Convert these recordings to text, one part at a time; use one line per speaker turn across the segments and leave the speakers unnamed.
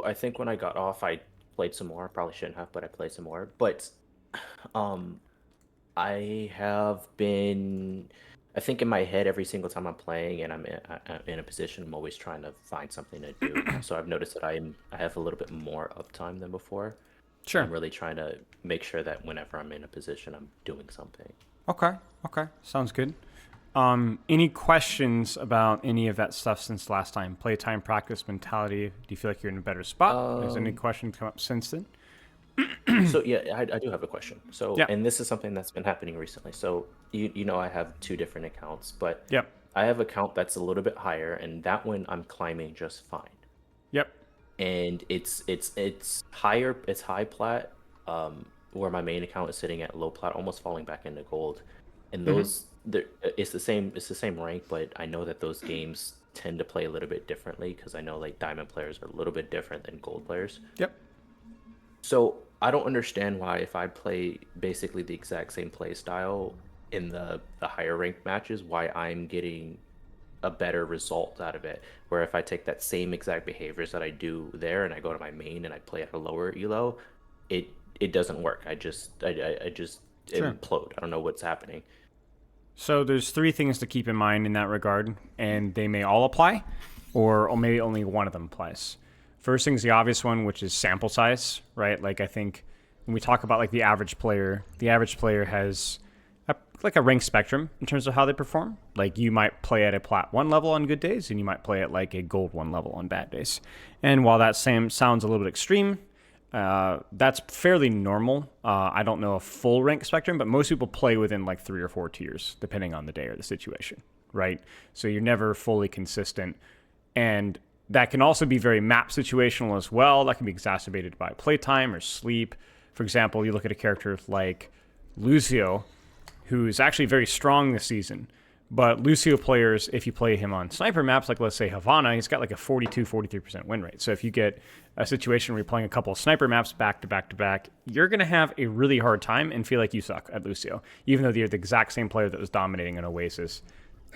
So I think when I got off, I played some more. Probably shouldn't have, but I played some more. But um, I have been, I think in my head every single time I'm playing and I'm in a position, I'm always trying to find something to do. So I've noticed that I have a little bit more uptime than before, and
Sure.
I'm really trying to make sure that whenever I'm in a position, I'm doing something.
Okay. Okay. Sounds good. Any questions about any of that stuff since last time? Playtime, practice, mentality. Do you feel like you're in a better spot? Has any
Um,
question come up since then?
so yeah, I do have a question. So,
Yeah.
and this is something that's been happening recently. So you know I have two different accounts, but
Yep.
I have an account that's a little bit higher, and that one I'm climbing just fine.
Yep.
And it's higher, it's high plat, where my main account is sitting at low plat, almost falling back into gold. And
Mm-hmm.
it's the same rank, but I know that those games tend to play a little bit differently because I know like diamond players are a little bit different than gold players.
Yep.
So I don't understand why if I play basically the exact same play style in the higher ranked matches, why I'm getting a better result out of it. Where if I take that same exact behaviors that I do there and I go to my main and I play at a lower elo, it it doesn't work. I just
Sure.
implode. I don't know what's happening.
So there's three things to keep in mind in that regard, and they may all apply, or maybe only one of them applies. First thing is the obvious one, which is sample size, right? Like I think when we talk about like the average player has like a rank spectrum in terms of how they perform. Like you might play at a plat 1 level on good days, and you might play at like a gold 1 level on bad days. And while that same sounds a little bit extreme, that's fairly normal. I don't know a full rank spectrum, but most people play within like 3 or 4 tiers, depending on the day or the situation, right? So you're never fully consistent. And that can also be very map situational as well. That can be exacerbated by playtime or sleep. For example, you look at a character like Lucio, who's actually very strong this season. But Lucio players, if you play him on sniper maps, like let's say Havana, he's got like a 42, 43% win rate. So if you get a situation where you're playing a couple of sniper maps back to back to back, you're going to have a really hard time and feel like you suck at Lucio, even though you're the exact same player that was dominating an Oasis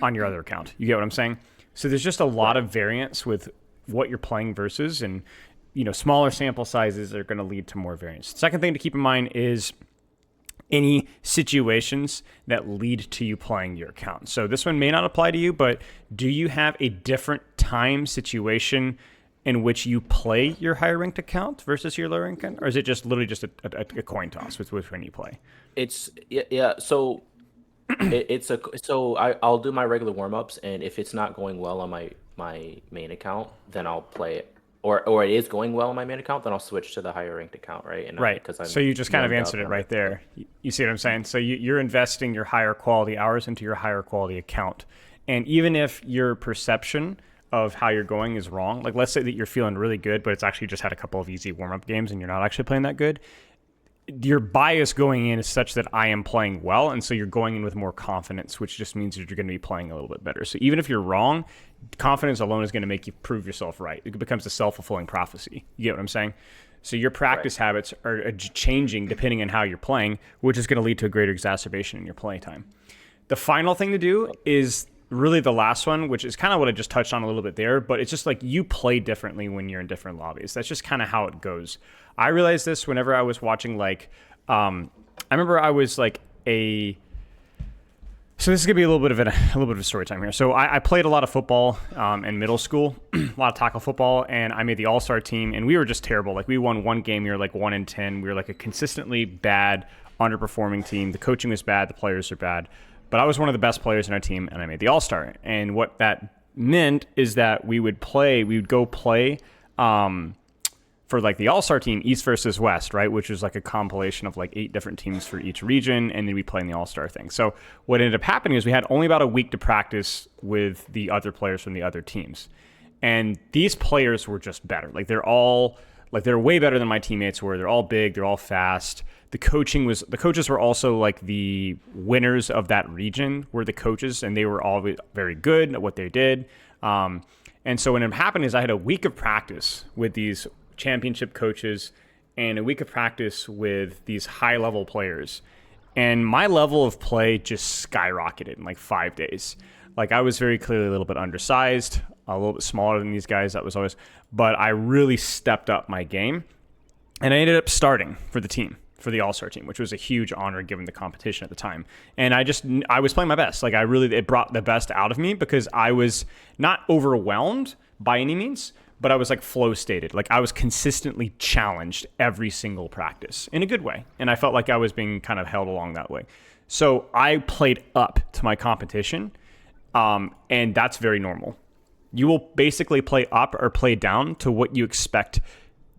on your other account. You get what I'm saying? So there's just a lot
Right.
of variance with what you're playing versus, and smaller sample sizes are going to lead to more variance. Second thing to keep in mind is any situations that lead to you playing your account. So this one may not apply to you, but do you have a different time situation in which you play your higher ranked account versus your lower ranked account? Or is it just literally just a coin toss with which one you play?
It's yeah, yeah. So it's a so I'll do my regular warm-ups, and if it's not going well on my main account, then I'll play it. Or it is going well on my main account, then I'll switch to the higher ranked account, right? And
Right.
because
So
I'm
you just kind of
warmed
answered
up
it
and I'm
right
ready to go.
there. You see what I'm saying? So you're investing your higher quality hours into your higher quality account. And even if your perception of how you're going is wrong, like let's say that you're feeling really good, but it's actually just had a couple of easy warm up games and you're not actually playing that good, your bias going in is such that I am playing well, and so you're going in with more confidence, which just means that you're going to be playing a little bit better. So even if you're wrong, confidence alone is going to make you prove yourself right. It becomes a self-fulfilling prophecy. You get what I'm saying? So your
Right.
practice habits are changing depending on how you're playing, which is going to lead to a greater exacerbation in your playing time. The final thing to do is really the last one, which is kind of what I just touched on a little bit there, but it's just like you play differently when you're in different lobbies. That's just kind of how it goes. I realized this whenever I was watching I remember I was like a so this is gonna be a little bit of a story time here. So I played a lot of football in middle school, a lot of tackle football, and I made the all-star team, and we were just terrible. Like we won one game, we were like 1-10. We were like a consistently bad, underperforming team. The coaching was bad, the players are bad, but I was one of the best players in our team, and I made the all-star. And what that meant is that we would go play. For like the all-star team, East versus West, right? Which is like a compilation of like 8 different teams for each region, and then we play in the all-star thing. So what ended up happening is we had only about a week to practice with the other players from the other teams. And these players were just better. They're way better than my teammates were. They're all big, they're all fast. The coaches were also like the winners of that region were the coaches, and they were all very good at what they did. And so what ended up happening is I had a week of practice with these championship coaches and a week of practice with these high level players. And my level of play just skyrocketed in like 5 days. Like I was very clearly a little bit undersized. a little bit smaller than these guys. That was always, but I really stepped up my game, and I ended up starting for the team, for the All-Star team, which was a huge honor given the competition at the time. And I was playing my best. Like it brought the best out of me because I was not overwhelmed by any means, but I was like flow stated. Like I was consistently challenged every single practice in a good way. And I felt like I was being kind of held along that way. So I played up to my competition. And that's very normal. You will basically play up or play down to what you expect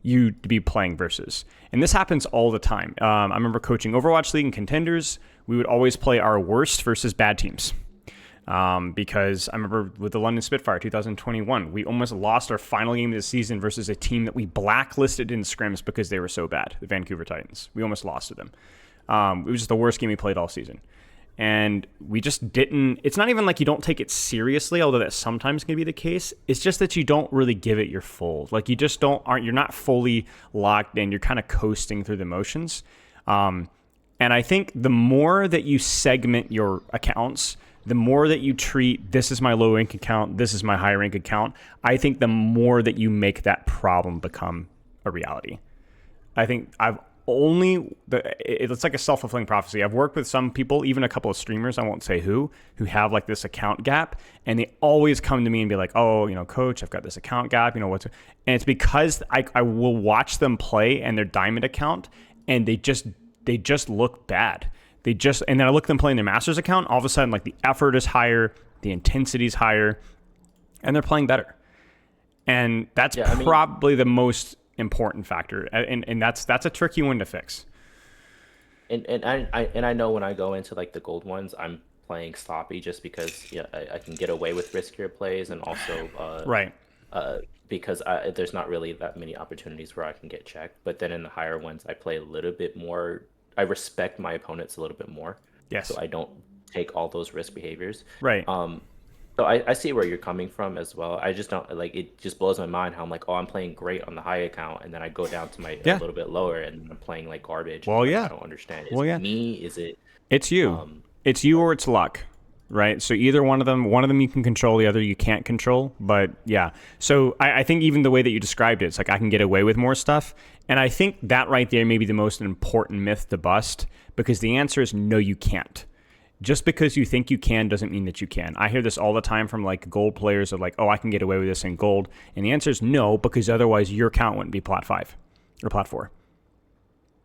you to be playing versus. And this happens all the time. I remember coaching Overwatch League and Contenders. We would always play our worst versus bad teams. Because I remember with the London Spitfire 2021, we almost lost our final game of the season versus a team that we blacklisted in scrims because they were so bad, the Vancouver Titans. We almost lost to them. It was just the worst game we played all season. And we just didn't, it's not even like you don't take it seriously, although that sometimes can be the case. It's just that you don't really give it your full. Like you just you're not fully locked in. You're kind of coasting through the motions. And I think the more that you segment your accounts, the more that you treat, this is my low rank account, this is my high rank account, I think the more that you make that problem become a reality. I think it's like a self-fulfilling prophecy. I've worked with some people, even a couple of streamers, I won't say who have like this account gap, and they always come to me and be like, oh, coach, I've got this account gap, and it's because I will watch them play and their diamond account, and they just look bad. And then I look at them playing their master's account, all of a sudden like the effort is higher, the intensity is higher, and they're playing better. And that's probably the most important factor, and that's a tricky one to fix.
And I know when I go into like the gold ones, I'm playing sloppy just because I can get away with riskier plays, and also
right.
Because there's not really that many opportunities where I can get checked. But then in the higher ones, I play a little bit more. I respect my opponents a little bit more.
Yes.
So I don't take all those risk behaviors.
Right.
So I see where you're coming from as well. I just don't like it. Just blows my mind how I'm like, oh, I'm playing great on the high account, and then I go down to a little bit lower, and I'm playing like garbage.
Well, yeah.
I don't understand. Is it me? Is it?
It's you. It's you or it's luck, right? So either one of them you can control, the other you can't control. But yeah. So I think even the way that you described it, it's like I can get away with more stuff, and I think that right there may be the most important myth to bust, because the answer is no, you can't. Just because you think you can doesn't mean that you can. I hear this all the time from like gold players of like, oh, I can get away with this in gold. And the answer is no, because otherwise your count wouldn't be plat 5 or plat 4.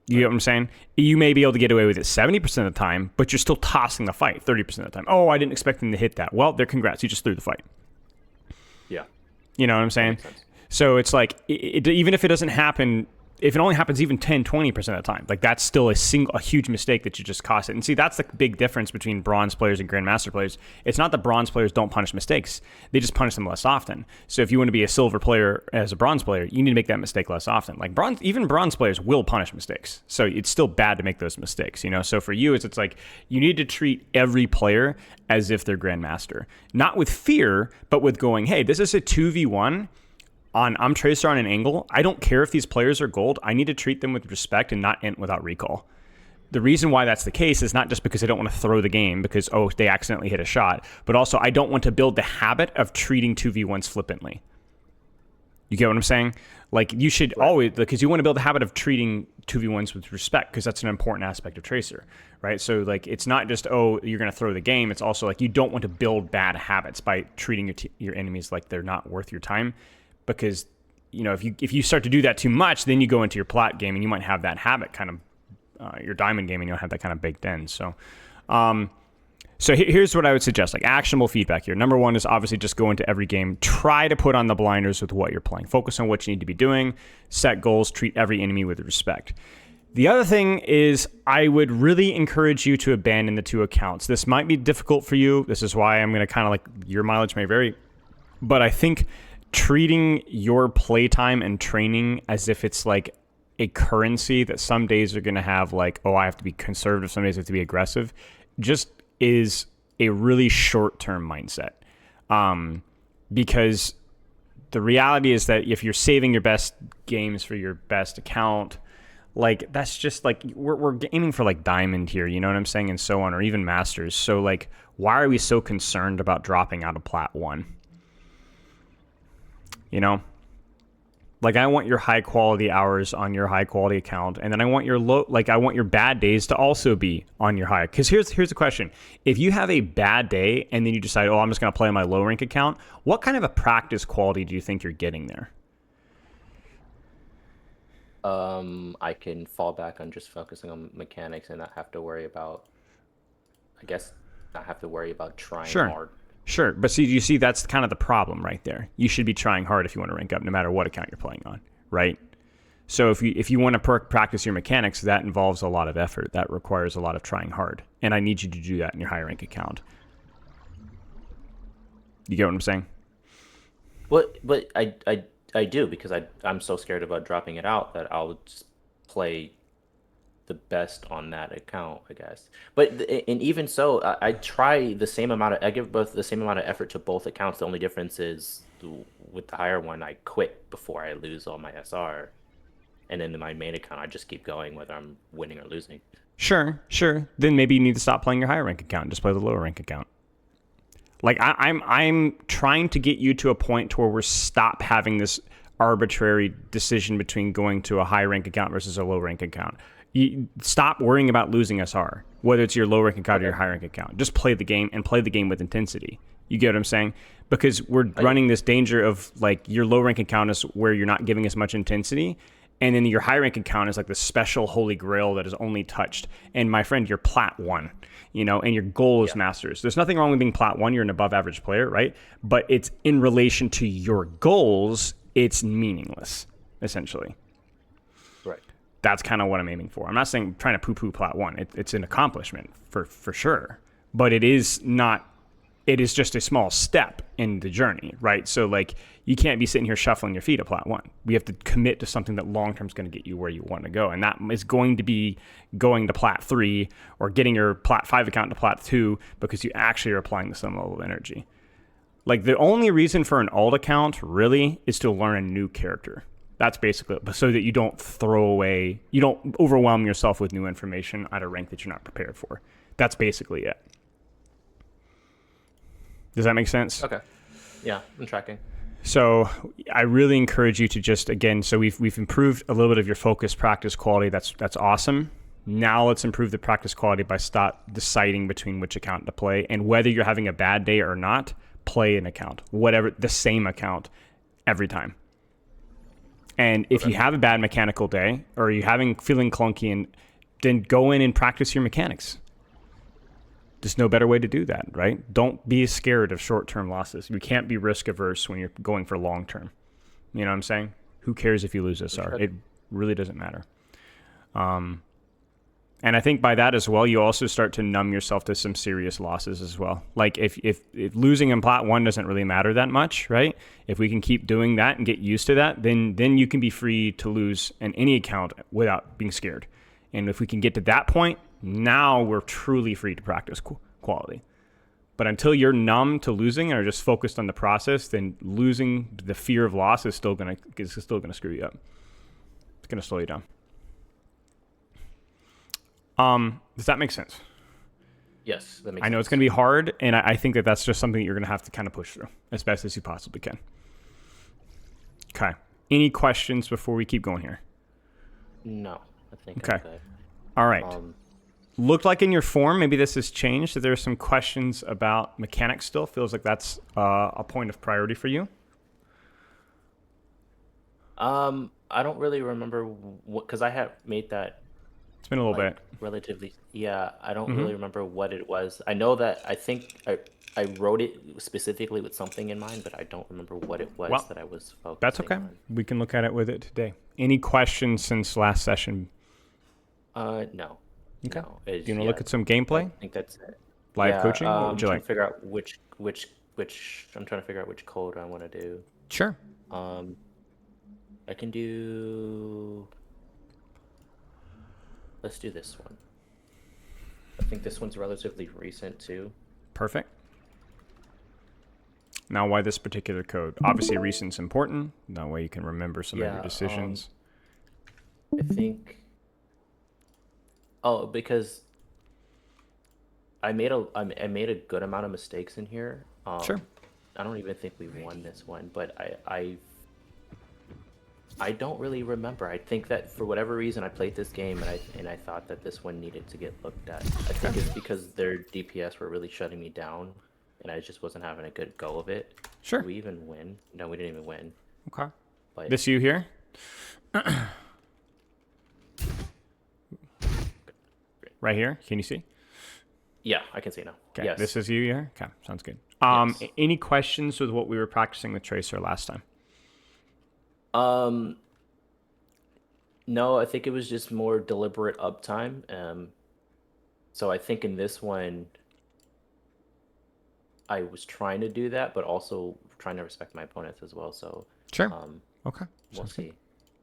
You get what I'm saying? You may be able to get away with it 70% of the time, but you're still tossing the fight 30% of the time. Oh, I didn't expect them to hit that. Well, they're congrats. You just threw the fight.
Yeah.
You know what I'm saying? So it's like, even if it doesn't happen, if it only happens even 10, 20% of the time, like that's still a huge mistake that you just cost it. And see, that's the big difference between bronze players and grandmaster players. It's not that bronze players don't punish mistakes. They just punish them less often. So if you want to be a silver player as a bronze player, you need to make that mistake less often. Like even bronze players will punish mistakes. So it's still bad to make those mistakes, So for you, it's like you need to treat every player as if they're grandmaster. Not with fear, but with going, hey, this is a 2v1. I'm Tracer on an angle. I don't care if these players are gold. I need to treat them with respect and not int without recall. The reason why that's the case is not just because I don't want to throw the game because, oh, they accidentally hit a shot, but also I don't want to build the habit of treating 2v1s flippantly. You get what I'm saying? Like you should always, because you want to build the habit of treating 2v1s with respect, because that's an important aspect of Tracer, right? So like it's not just, oh, you're going to throw the game. It's also like you don't want to build bad habits by treating your enemies like they're not worth your time. Because, if you start to do that too much, then you go into your plat game and you might have that habit kind of, your diamond game, and you'll have that kind of baked in. So, here's what I would suggest, like actionable feedback here. Number one is obviously just go into every game. Try to put on the blinders with what you're playing. Focus on what you need to be doing. Set goals. Treat every enemy with respect. The other thing is I would really encourage you to abandon the 2 accounts. This might be difficult for you. This is why I'm going to kind of like, your mileage may vary. But I think treating your playtime and training as if it's like a currency that some days are going to have like, oh, I have to be conservative, some days I have to be aggressive, just is a really short-term mindset. Because the reality is that if you're saving your best games for your best account, like that's just like we're aiming for like diamond here, you know what I'm saying, and so on, or even masters. So like, why are we so concerned about dropping out of plat 1? You know, like I want your high quality hours on your high quality account, and then I want your I want your bad days to also be on your high. Because here's the question: if you have a bad day and then you decide, oh, I'm just going to play on my low rank account, what kind of a practice quality do you think you're getting there?
I can fall back on just focusing on mechanics and not have to worry about, I guess, not have to worry about trying
Sure.
hard.
Sure. But see, you see, that's kind of the problem right there. You should be trying hard if you want to rank up, no matter what account you're playing on, right? So if you want to practice your mechanics, that involves a lot of effort. That requires a lot of trying hard. And I need you to do that in your high rank account. You get what I'm saying?
But I do because I'm so scared about dropping it out that I'll just play the best on that account, I guess. And even so, I try the same amount of I give both the same amount of effort to both accounts. The only difference is with the higher one, I quit before I lose all my SR, and then in my main account, I just keep going whether I'm winning or losing.
Sure, sure. Then maybe you need to stop playing your higher rank account and just play the lower rank account. Like I'm trying to get you to a point to where we're stop having this arbitrary decision between going to a high rank account versus a low rank account. You stop worrying about losing SR, whether it's your low rank account or your
Okay.
high rank account. Just play the game and play the game with intensity. You get what I'm saying? Because we're
I
running this danger of like your low rank account is where you're not giving as much intensity. And then your high rank account is like the special holy grail that is only touched. And my friend, you're plat one, and your goal is
Yeah.
masters. There's nothing wrong with being plat one. You're an above average player, right? But it's in relation to your goals, it's meaningless, essentially.
Right.
That's kind of what I'm aiming for. I'm not saying trying to poo-poo plat one. It's an accomplishment for sure, but it is not. It is just a small step in the journey, right? So like you can't be sitting here shuffling your feet at plat one. We have to commit to something that long term is going to get you where you want to go, and that is going to be going to plat three or getting your plat five account to plat two because you actually are applying the same level of energy. Like the only reason for an alt account really is to learn a new character. That's basically it. So that you don't you don't overwhelm yourself with new information at a rank that you're not prepared for. That's basically it. Does that make sense?
Okay. Yeah, I'm tracking.
So I really encourage you to just again. So we've improved a little bit of your focus, practice quality. That's awesome. Now let's improve the practice quality by stop deciding between which account to play and whether you're having a bad day or not. Play an account, whatever the same account every time. And if
Okay.
you have a bad mechanical day or you're feeling clunky, and then go in and practice your mechanics. There's no better way to do that, right? Don't be scared of short-term losses. You can't be risk averse when you're going for long-term. You know what I'm saying? Who cares if you lose SR? It really doesn't matter. And I think by that as well, you also start to numb yourself to some serious losses as well. Like if losing in plat one doesn't really matter that much, right? If we can keep doing that and get used to that, then you can be free to lose in any account without being scared. And if we can get to that point, now we're truly free to practice quality. But until you're numb to losing and are just focused on the process, then losing the fear of loss is still gonna screw you up. It's gonna slow you down. Does that make sense?
Yes, that makes
I know
sense.
it's going to be hard, and I think that that's just something that you're going to have to kind of push through as best as you possibly can. Okay. Any questions before we keep going here?
No, I think
Okay.
I'm good.
All right.
Um,
Looked like in your form, maybe this has changed, that there are some questions about mechanics still. Feels like that's a point of priority for you.
I don't really remember what because I had made that
It's been a little bit.
like relatively. Yeah, I don't
Mm-hmm.
really remember what it was. I know that I think I wrote it specifically with something in mind, but I don't remember what it was
Well,
that I was
that's
focusing
okay.
on.
We can look at it with it today. Any questions since last session?
No,
Okay.
no.
Do you want to
Yeah,
look at some
I
gameplay?
think that's it.
Live
Yeah,
coaching? What would
I'm
you
trying
like?
to figure out which I'm trying to figure out which code I want to do.
Sure.
Um, I can do. Let's do this one. I think this one's relatively recent too.
Perfect. Now, why this particular code? Obviously, recent's important. That way you can remember some of your
Yeah,
decisions.
I think. Oh, because I made a good amount of mistakes in here.
Sure.
I don't even think we won this one, but I I don't really remember. I think that for whatever reason I played this game and I thought that this one needed to get looked at. I think it's because their DPS were really shutting me down and I just wasn't having a good go of it. Did
Sure.
we even win? No, we didn't even win.
Okay.
But
This you here? Right here. Can you see?
yeah, I can see now.
Okay.
Yes.
This is you here? Okay. Sounds good.
Yes.
Any questions with what we were practicing with Tracer last time?
Um, no, I think it was just more deliberate uptime. So I think in this one I was trying to do that, but also trying to respect my opponents as well. So
Sure.
um,
Okay.
we'll
Sounds good.
see.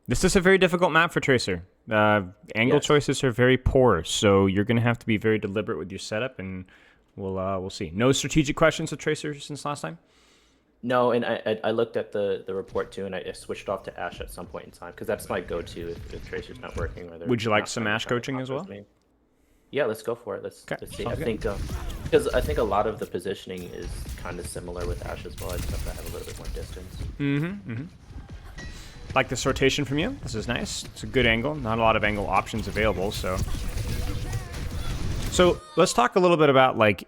This is a very difficult map for Tracer. Angle
Yes.
choices are very poor, so you're going to have to be very deliberate with your setup, and we'll see. No strategic questions with Tracer since last time?
No, and I looked at the report too, and I switched off to Ashe at some point in time because that's my go-to if Tracer's not working or they're
Would you like
not
some
trying to
Ashe
try to
coaching
talk
as
with
well?
me. Yeah, let's go for it.
Okay,
Let's see. I
sounds good.
think because I think a lot of the positioning is kind of similar with Ashe as well. I just have to have a little bit more distance.
Like this rotation from you. This is nice. It's a good angle. Not a lot of angle options available, so let's talk a little bit about like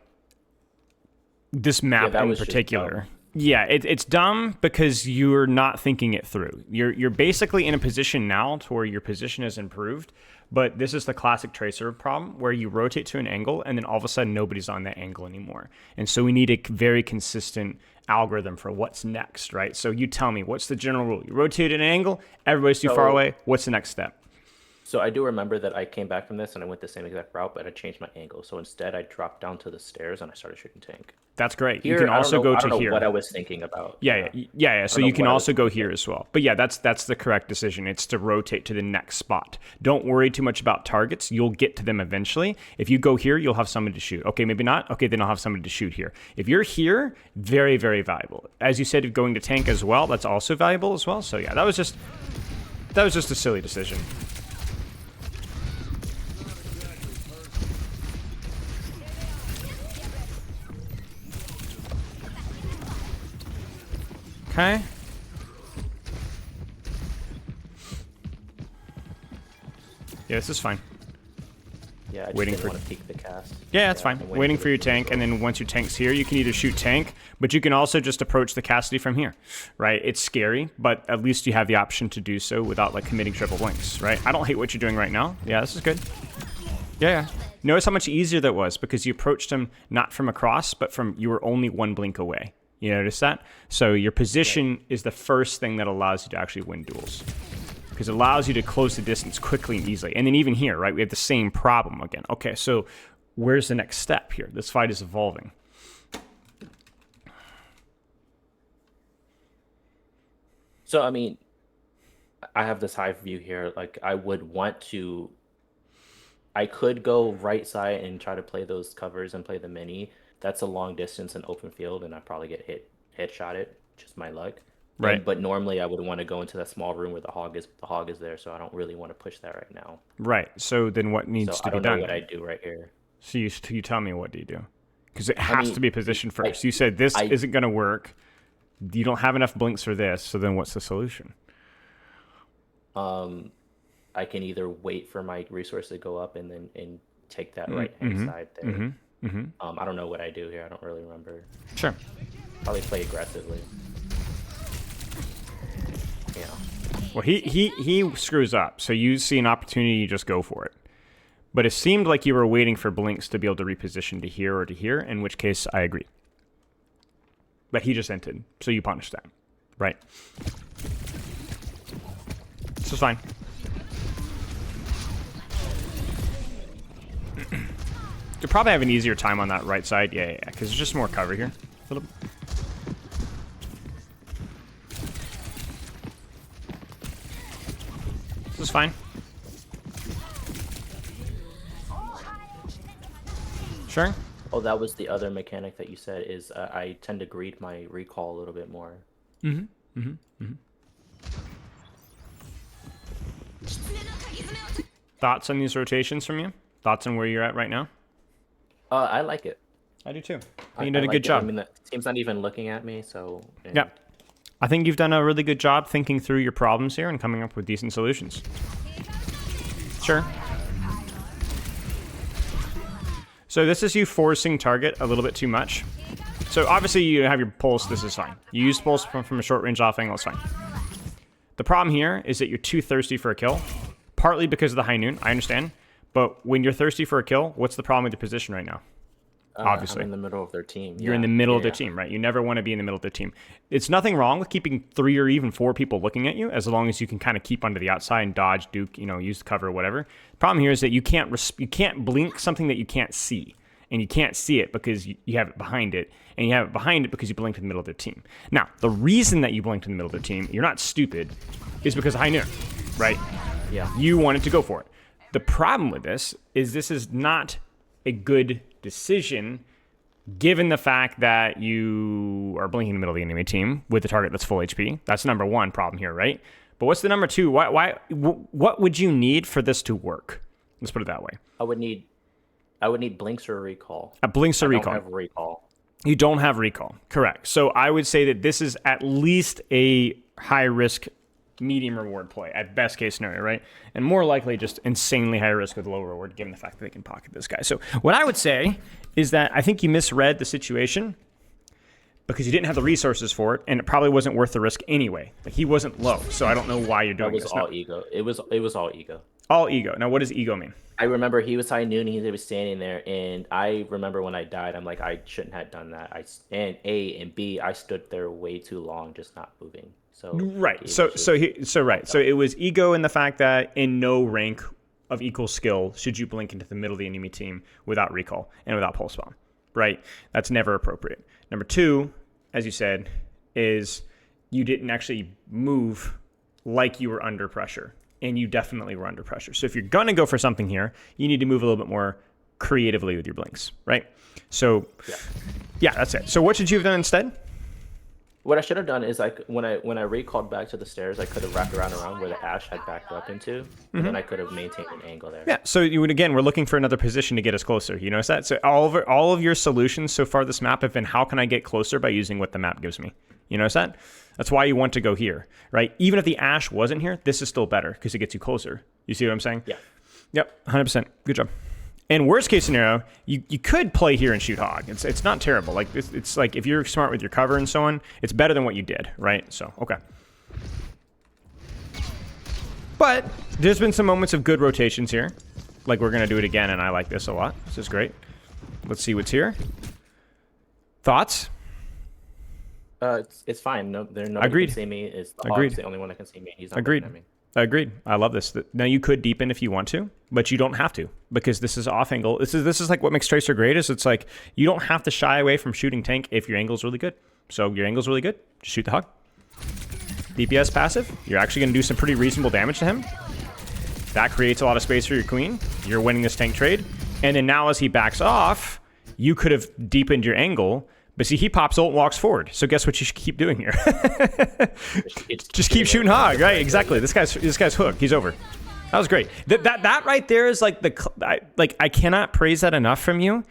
this
Yeah,
map
that
in
was just
particular. Yeah, it's dumb because you're not thinking it through. You're basically in a position now to where your position is improved, but this is the classic Tracer problem where you rotate to an angle and then all of a sudden nobody's on that angle anymore. And so we need a very consistent algorithm for what's next, right? So you tell me, what's the general rule? You rotate at an angle, everybody's too far
so.
away. What's the next step?
So I do remember that I came back from this and I went the same exact route, but I changed my angle. So instead, I dropped down to the stairs and I started shooting tank.
That's great. You
Here,
can also go
I
to
don't know what
here.
I was thinking about.
Yeah,
Yeah,
yeah, yeah, yeah.
I
So
don't know
you can
what I was
also go
thinking
here
here.
as well. But yeah, that's the correct decision. It's to rotate to the next spot. Don't worry too much about targets. You'll get to them eventually. If you go here, you'll have somebody to shoot. Okay, maybe not. Okay, then I'll have somebody to shoot here. If you're here, very, very valuable. As you said, going to tank as well, that's also valuable as well. So yeah, that was just a silly decision. Okay. Yeah, this is fine.
Yeah, I just
Waiting
didn't
for-
want to peek the cast.
Yeah, that's
I'm
fine. Waiting for your tank, and then once your tank's here, you can either shoot tank, but you can also just approach the Cassidy from here, right? It's scary, but at least you have the option to do so without like committing triple blinks, right? I don't hate what you're doing right now. Yeah, this is good. Yeah. Notice how much easier that was because you approached him not from across, but from you were only one blink away. You notice that? So your position is the first thing that allows you to actually win duels. Because it allows you to close the distance quickly and easily. And then even here, right, we have the same problem again. Okay, so where's the next step here? This fight is evolving.
So, I mean, I have this high view here. Like, I would want to. I could go right side and try to play those covers and play the mini. That's a long distance and open field, and I probably get headshot it. Just my luck.
Right.
But normally I would want to go into that small room where the hog is. The hog is there, so I don't really want to push that right now.
Right. So then what
So
needs to
I
be
don't know
done?
what I do right here.
So you tell me, what do you do? Because it has
mean,
to be positioned
I-
first. You said this
I-
isn't going to work. You don't have enough blinks for this, so then what's the solution?
I can either wait for my resource to go up and take that right hand side there. I don't know what I do here. I don't really remember.
Sure.
Probably play aggressively. Yeah.
Well, he screws up, so you see an opportunity, you just go for it. But it seemed like you were waiting for blinks to be able to reposition to here or to here, in which case I agree. But he just entered, so you punish that. Right. This is fine. You'll probably have an easier time on that right side. Yeah, because there's just more cover here. A little. This is fine. Sure.
Oh, that was the other mechanic that you said is I tend to greed my recall a little bit more.
Thoughts on these rotations from you? Thoughts on where you're at right now?
I like it.
I do too.
I
You did a
like
good
it.
job.
I mean, the team's not even looking at me, so.
Yeah. I think you've done a really good job thinking through your problems here and coming up with decent solutions. Sure. So this is you forcing target a little bit too much. So obviously you have your pulse, this is fine. You use pulse from a short range off angle, it's fine. The problem here is that you're too thirsty for a kill, partly because of the high noon, I understand. But when you're thirsty for a kill, what's the problem with your position right now? Obviously.
I'm in the middle of their team.
You're in the middle of their team, right? You never want to be in the middle of their team. It's nothing wrong with keeping 3 or even 4 people looking at you, as long as you can kind of keep onto the outside and dodge, duke, use the cover or whatever. The problem here is that you can't blink something that you can't see. And you can't see it because you have it behind it. And you have it behind it because you blinked in the middle of their team. Now, the reason that you blinked in the middle of their team, you're not stupid, is because of high noon, right?
Yeah.
You wanted to go for it. The problem with this is not a good decision given the fact that you are blinking in the middle of the enemy team with the target that's full HP. That's number one problem here, right? But what's the number two? What would you need for this to work? Let's put it that way.
I would need blinks or a recall.
A blinks or recall.
I don't have recall.
You don't have recall. Correct. So I would say that this is at least a high risk, medium reward play at best case scenario, right? And more likely just insanely high risk with low reward given the fact that they can pocket this guy. So what I would say is that I think you misread the situation because you didn't have the resources for it, and it probably wasn't worth the risk anyway. Like, he wasn't low, so I don't know why you're doing this.
It was all ego. It was all ego.
All ego. Now, what does ego mean?
I remember he was high noon. He was standing there, and I remember when I died, I'm like, I shouldn't have done that. And I stood there way too long, just not moving. So
right. So it was ego in the fact that in no rank of equal skill should you blink into the middle of the enemy team without recall and without pulse bomb. Right. That's never appropriate. Number two, as you said, is you didn't actually move like you were under pressure. And you definitely were under pressure. So if you're going to go for something here, you need to move a little bit more creatively with your blinks, right? So, yeah, that's it. So what should you have done instead?
What I should have done is when I recalled back to the stairs, I could have wrapped around where the Ashe had backed up into, and then I could have maintained an angle there.
Yeah, so we're looking for another position to get us closer. You notice that? So all of your solutions so far this map have been, how can I get closer by using what the map gives me? You notice that? That's why you want to go here, right? Even if the Ashe wasn't here, this is still better because it gets you closer. You see what I'm saying?
Yeah.
Yep, 100%. Good job. And worst case scenario, you could play here and shoot hog. It's not terrible. Like it's like if you're smart with your cover and so on, it's better than what you did, right? So, okay. But there's been some moments of good rotations here. Like we're going to do it again, and I like this a lot. This is great. Let's see what's here. Thoughts?
It's fine. Nobody
Agreed.
can see me. It's the
Agreed.
Hog's the only one that can see me. He's not
Agreed.
looking at me.
Agreed. I love this. Now you could deepen if you want to, but you don't have to because this is off angle. This is like what makes Tracer great. Is it's like you don't have to shy away from shooting tank if your angle's really good. So your angle's really good. Just shoot the hog. DPS passive. You're actually going to do some pretty reasonable damage to him. That creates a lot of space for your queen. You're winning this tank trade. And then now as he backs off, you could have deepened your angle. But see, he pops ult and walks forward. So guess what you should keep doing here? Just keep shooting hog, right? Exactly. This guy's hooked. He's over. That was great. That right there is like I cannot praise that enough from you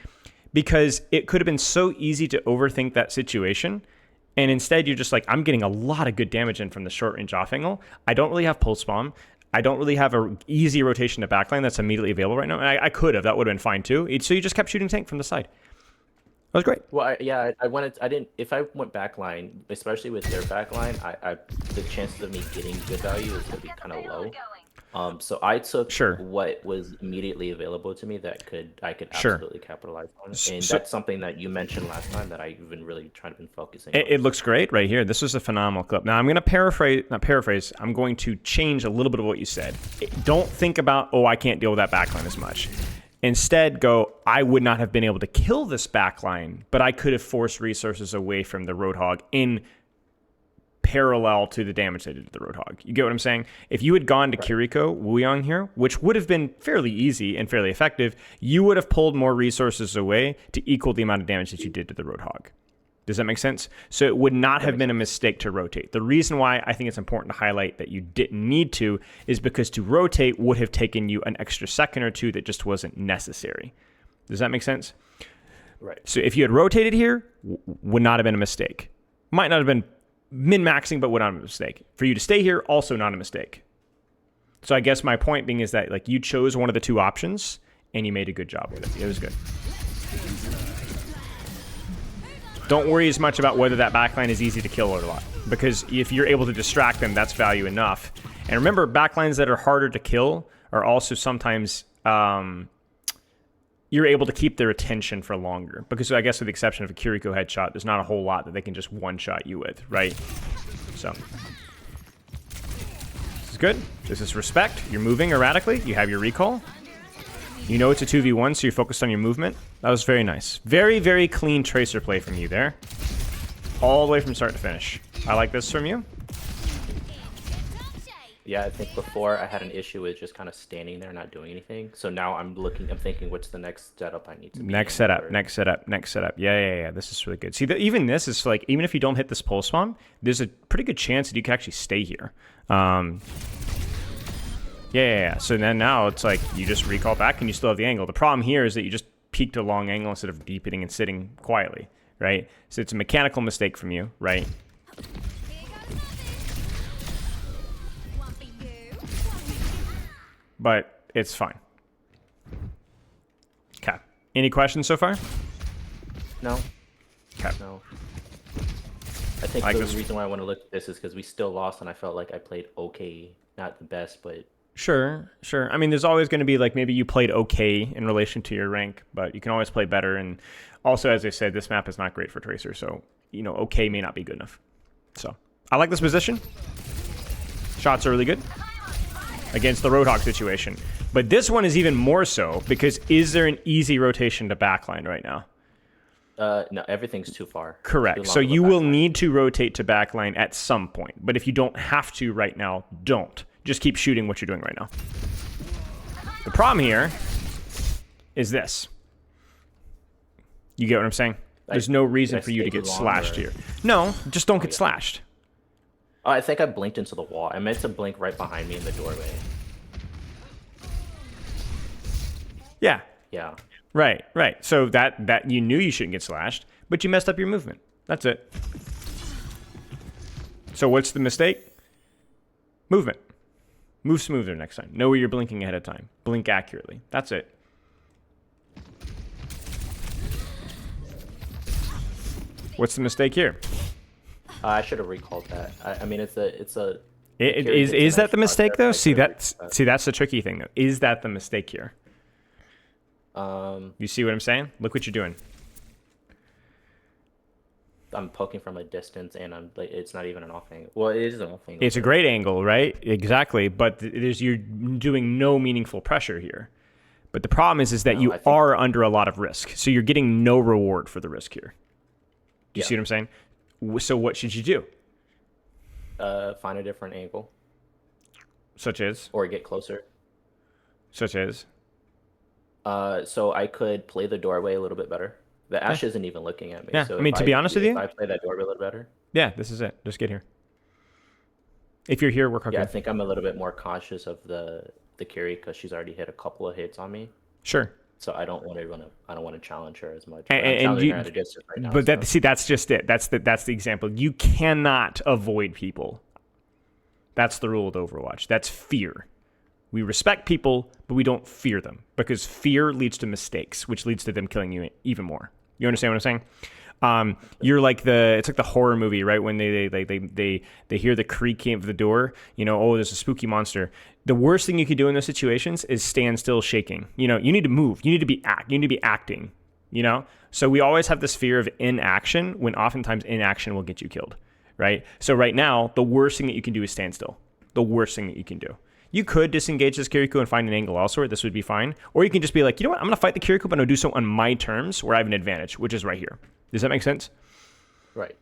because it could have been so easy to overthink that situation. And instead you're just like, I'm getting a lot of good damage in from the short range off angle. I don't really have pulse bomb. I don't really have an easy rotation to backline that's immediately available right now. And I could have. That would have been fine too. So you just kept shooting tank from the side. That was great.
Well, I didn't. If I went backline, especially with their backline, the chances of me getting good value is gonna be kind of low. So I took what was immediately available to me that I could absolutely capitalize on, and that's something that you mentioned last time that I've been really trying to been focusing on.
It looks great right here. This was a phenomenal clip. Now I'm going to not paraphrase. I'm going to change a little bit of what you said. Don't think about, I can't deal with that backline as much. Instead, go, I would not have been able to kill this backline, but I could have forced resources away from the Roadhog in parallel to the damage they did to the Roadhog. You get what I'm saying? If you had gone to Kiriko Wuyong here, which would have been fairly easy and fairly effective, you would have pulled more resources away to equal the amount of damage that you did to the Roadhog. Does that make sense? So it would not have been a mistake to rotate. The reason why I think it's important to highlight that you didn't need to is because to rotate would have taken you an extra second or two that just wasn't necessary. Does that make sense?
Right.
So if you had rotated here, would not have been a mistake. Might not have been min-maxing, but not a mistake. For you to stay here, also not a mistake. So I guess my point being is that like you chose one of the two options and you made a good job with it. It was good. Don't worry as much about whether that backline is easy to kill or not, because if you're able to distract them, that's value enough. And remember, backlines that are harder to kill are also sometimes you're able to keep their attention for longer. Because I guess with the exception of a Kiriko headshot, there's not a whole lot that they can just one-shot you with, right? So this is good. This is respect. You're moving erratically. You have your recall. You know it's a 2v1, so you're focused on your movement. That was very nice. Very, very clean tracer play from you there. All the way from start to finish. I like this from you.
Yeah, I think before I had an issue with just kind of standing there not doing anything. So now I'm thinking, what's the next setup I need to be
next
in
setup,
or...
next setup, next setup. Yeah. This is really good. See, even this is like, even if you don't hit this pulse bomb, there's a pretty good chance that you can actually stay here. Yeah. So then now it's like you just recall back and you still have the angle. The problem here is that you just peaked a long angle instead of deep hitting and sitting quietly, right? So it's a mechanical mistake from you, right? But it's fine. Okay. Any questions so far?
No.
Okay.
No. I think the reason why I want to look at this is because we still lost and I felt like I played okay. Not the best, but...
Sure. I mean, there's always going to be like maybe you played okay in relation to your rank, but you can always play better. And also, as I said, this map is not great for Tracer, so, you know, okay may not be good enough. So, I like this position. Shots are really good against the Roadhog situation. But this one is even more so because is there an easy rotation to backline right now?
No, everything's too far.
Correct. So you will need to rotate to backline at some point. But if you don't have to right now, don't. Just keep shooting what you're doing right now. The problem here is this. You get what I'm saying? There's no reason for you to get slashed here. No, just don't get slashed.
Oh, I think I blinked into the wall. I meant to blink right behind me in the doorway.
Yeah.
Yeah.
Right. So that you knew you shouldn't get slashed, but you messed up your movement. That's it. So what's the mistake? Movement. Move smoother next time. Know where you're blinking ahead of time. Blink accurately. That's it. What's the mistake here?
I should have recalled that. I mean, it's a.
Is that the mistake though? See that's the tricky thing though. Is that the mistake here? You see what I'm saying? Look what you're doing.
I'm poking from a distance, and I'm like, it's not even an off angle. Well, it is an off angle.
It's a great angle, right? Exactly, but you're doing no meaningful pressure here. But the problem is that you are under a lot of risk, so you're getting no reward for the risk here. Do you see what I'm saying? So what should you do?
Find a different angle.
Such as?
Or get closer.
Such as?
So I could play the doorway a little bit better. The Ashe isn't even looking at me.
Yeah,
so
I mean, to be honest with you,
if I play that doorway a little better.
Yeah, this is it. Just get here. If you're here, work hard.
Yeah, I think I'm a little bit more cautious of the Kiri because she's already hit a couple of hits on me.
Sure.
So I don't want to challenge her as much.
And you,
her at a distance right now,
but that's just it. That's the example. You cannot avoid people. That's the rule of Overwatch. That's fear. We respect people, but we don't fear them because fear leads to mistakes, which leads to them killing you even more. You understand what I'm saying? You're like it's like the horror movie, right? When they hear the creaking of the door, you know, oh, there's a spooky monster. The worst thing you could do in those situations is stand still shaking. You know, you need to move. You need to be acting, you know? So we always have this fear of inaction when oftentimes inaction will get you killed, right? So right now, the worst thing that you can do is stand still. The worst thing that you can do. You could disengage this Kiriko and find an angle elsewhere. This would be fine. Or you can just be like, you know what? I'm going to fight the Kiriko, but I'm going to do so on my terms where I have an advantage, which is right here. Does that make sense?
Right.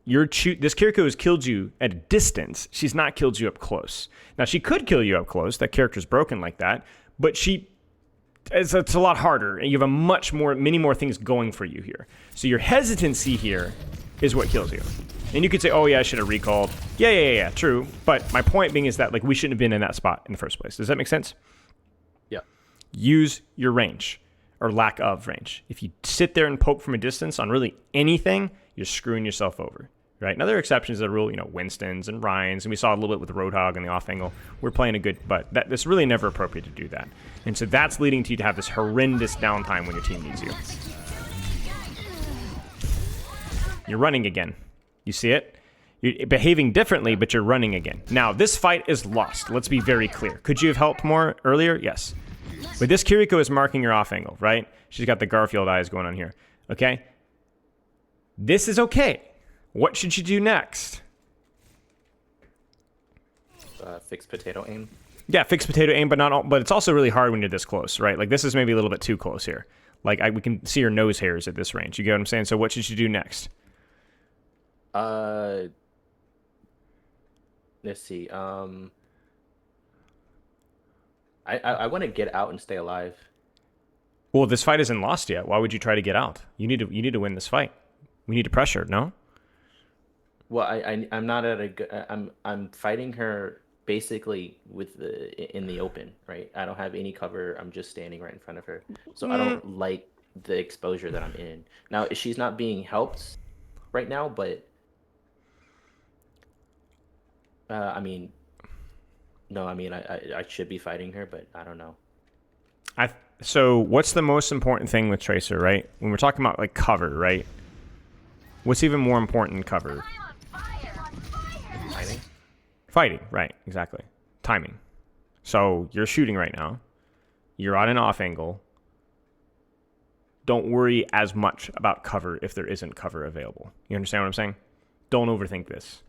This Kiriko has killed you at a distance. She's not killed you up close. Now, she could kill you up close. That character's broken like that. But it's a lot harder. And you have many more things going for you here. So your hesitancy here is what kills you. And you could say, oh, yeah, I should have recalled. Yeah, true. But my point being is that like we shouldn't have been in that spot in the first place. Does that make sense?
Yeah.
Use your range or lack of range. If you sit there and poke from a distance on really anything, you're screwing yourself over, right? And other exceptions to the rule, you know, Winston's and Ryan's, and we saw a little bit with Roadhog and the off angle. We're playing a good, but that's really never appropriate to do that. And so that's leading to you to have this horrendous downtime when your team needs you. You're running again. You see it? You're behaving differently, but you're running again. Now, this fight is lost. Let's be very clear. Could you have helped more earlier? Yes. But this Kiriko is marking your off angle, right? She's got the Garfield eyes going on here. Okay? This is okay. What should you do next?
Fixed potato aim.
Yeah, fixed potato aim, but not all, but it's also really hard when you're this close, right? Like, this is maybe a little bit too close here. Like, we can see your nose hairs at this range. You get what I'm saying? So what should you do next?
Let's see. I want to get out and stay alive.
Well, this fight isn't lost yet. Why would you try to get out? You need to win this fight. We need to pressure, no?
Well, I'm not at a. I'm fighting her basically in the open, right? I don't have any cover. I'm just standing right in front of her, so I don't like the exposure that I'm in. Now she's not being helped right now, but I mean, no, I mean I should be fighting her, but I don't know.
So what's the most important thing with Tracer, right? When we're talking about like cover, right? What's even more important than cover?
Fighting.
Fighting, right, exactly. Timing. So you're shooting right now. You're on an off angle. Don't worry as much about cover if there isn't cover available. You understand what I'm saying? Don't overthink this.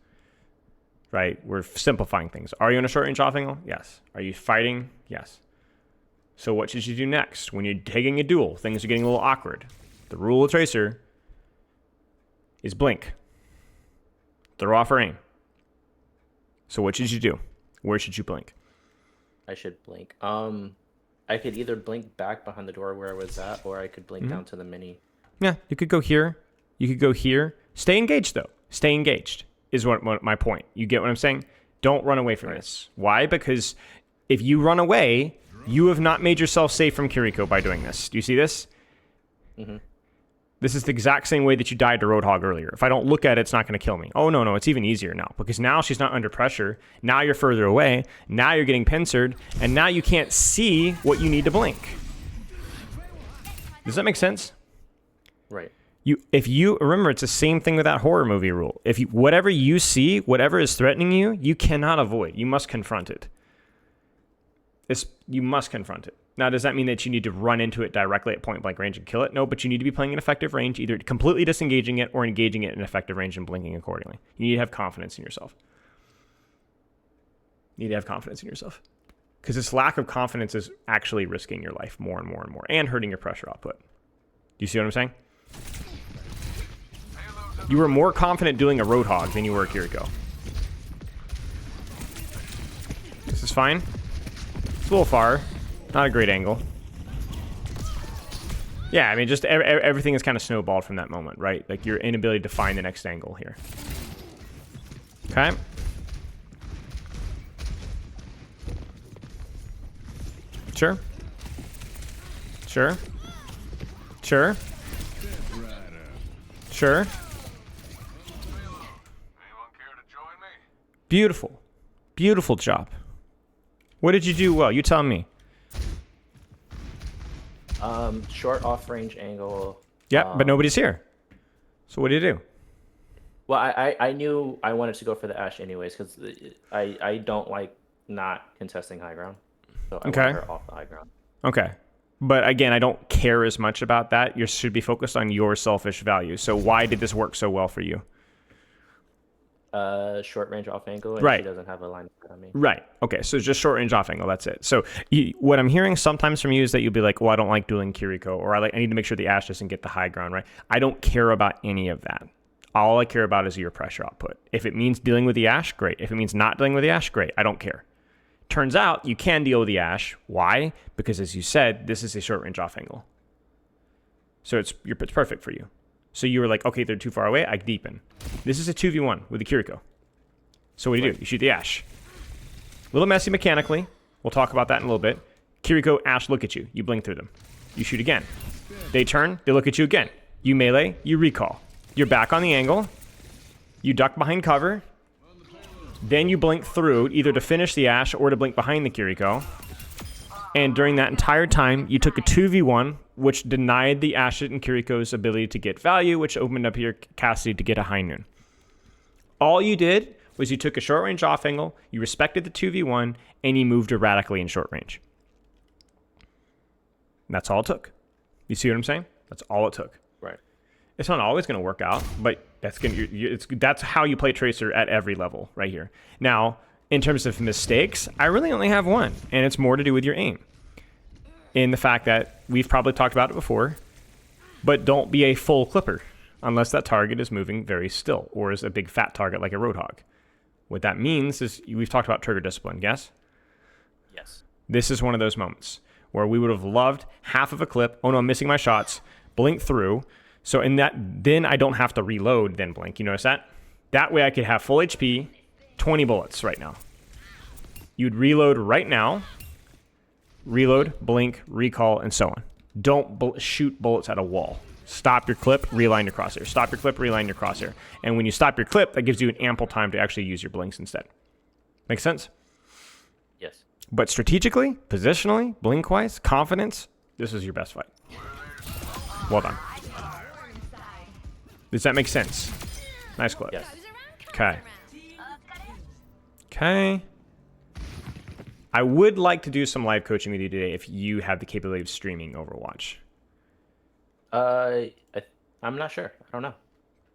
Right? We're simplifying things. Are you on a short range off angle? Yes. Are you fighting? Yes. So what should you do next? When you're taking a duel, things are getting a little awkward. The rule of Tracer is blink. Throw off or aim. So what should you do? Where should you blink?
I should blink. I could either blink back behind the door where I was at, or I could blink down to the mini.
Yeah, you could go here. You could go here. Stay engaged, though. Stay engaged is what my point. You get what I'm saying? Don't run away from this. Why? Because if you run away, you have not made yourself safe from Kiriko by doing this. Do you see this?
Mm-hmm.
This is the exact same way that you died to Roadhog earlier. If I don't look at it, it's not going to kill me. Oh, no, it's even easier now. Because now she's not under pressure. Now you're further away. Now you're getting pincered. And now you can't see what you need to blink. Does that make sense?
Right.
If you remember, it's the same thing with that horror movie rule. Whatever you see, whatever is threatening you, you cannot avoid. You must confront it. You must confront it. Now, does that mean that you need to run into it directly at point blank range and kill it? No, but you need to be playing an effective range, either completely disengaging it or engaging it in effective range and blinking accordingly. You need to have confidence in yourself. You need to have confidence in yourself. Because this lack of confidence is actually risking your life more and more and more and hurting your pressure output. Do you see what I'm saying? You were more confident doing a Roadhog than you were a Kiriko. This is fine. It's a little far. Not a great angle. Yeah, I mean, just everything is kind of snowballed from that moment, right? Like your inability to find the next angle here. Okay. Sure. Sure. Sure. Sure. Beautiful. Beautiful job. What did you do well? You tell me.
Short off-range angle.
Yeah, but nobody's here. So what do you do?
Well, I knew I wanted to go for the Ashe anyways, because I don't like not contesting high ground. So I want her off the high ground. Okay.
But again, I don't care as much about that. You should be focused on your selfish value. So why did this work so well for you?
Short range off angle, and
right.
She doesn't have a line on me.
Right. Okay, so just short range off angle, that's it. So what I'm hearing sometimes from you is that you'll be like, well, I don't like dueling Kiriko, or I need to make sure the Ashe doesn't get the high ground, right? I don't care about any of that. All I care about is your pressure output. If it means dealing with the Ashe, great. If it means not dealing with the Ashe, great. I don't care. Turns out you can deal with the Ashe. Why? Because as you said, this is a short range off angle. So it's perfect for you. So you were like, okay, they're too far away, I deepen. This is a 2v1 with the Kiriko. So what do? You shoot the Ashe. A little messy mechanically. We'll talk about that in a little bit. Kiriko, Ashe look at you. You blink through them. You shoot again. They turn, they look at you again. You melee, you recall. You're back on the angle. You duck behind cover. Then you blink through, either to finish the Ashe or to blink behind the Kiriko. And during that entire time, you took a 2v1, which denied the Ashe and Kiriko's ability to get value, which opened up your capacity to get a high noon. All you did was you took a short range off angle, you respected the 2v1, and you moved erratically in short range. And that's all it took. You see what I'm saying? That's all it took.
Right.
It's not always going to work out, but that's how you play Tracer at every level right here. Now, in terms of mistakes, I really only have one, and it's more to do with your aim. In the fact that we've probably talked about it before, but don't be a full clipper unless that target is moving very still or is a big fat target like a Roadhog. What that means is we've talked about trigger discipline, yes?
Yes.
This is one of those moments where we would have loved half of a clip. Oh no, I'm missing my shots. Blink through. So in that, then I don't have to reload, then blink. You notice that? That way I could have full HP, 20 bullets right now. You'd reload right now. Reload, blink, recall, and so on. Don't shoot bullets at a wall. Stop your clip, realign your crosshair. Stop your clip, realign your crosshair. And when you stop your clip, that gives you an ample time to actually use your blinks instead. Make sense?
Yes.
But strategically, positionally, blink-wise, confidence, this is your best fight. Well done. Does that make sense? Nice clip.
Yes.
Okay. Okay. I would like to do some live coaching with you today if you have the capability of streaming Overwatch.
I'm not sure. I don't know.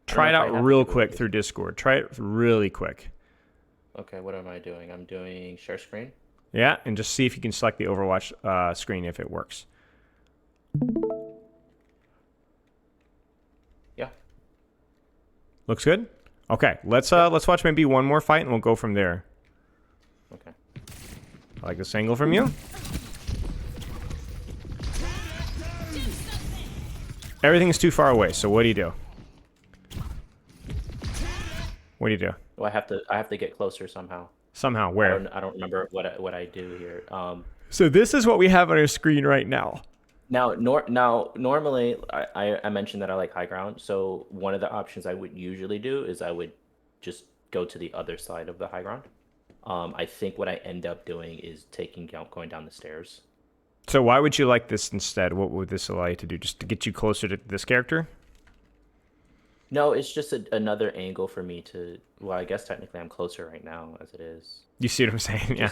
Try it out real quick through Discord. Try it really quick.
Okay, what am I doing? I'm doing share screen.
Yeah, and just see if you can select the Overwatch screen if it works.
Yeah.
Looks good? Okay, let's watch maybe one more fight and we'll go from there.
Okay.
I like this angle from you. Everything's too far away, so what do you do? What do you do?
Well, I have to get closer somehow.
Somehow, where?
I don't remember what I do here.
So this is what we have on our screen right now.
Now normally I mentioned that I like high ground. So one of the options I would usually do is I would just go to the other side of the high ground. I think what I end up doing is going down the stairs.
So why would you like this instead? What would this allow you to do? Just to get you closer to this character?
No, it's just another angle for me to. Well, I guess technically I'm closer right now as it is.
You see what I'm saying? Yeah.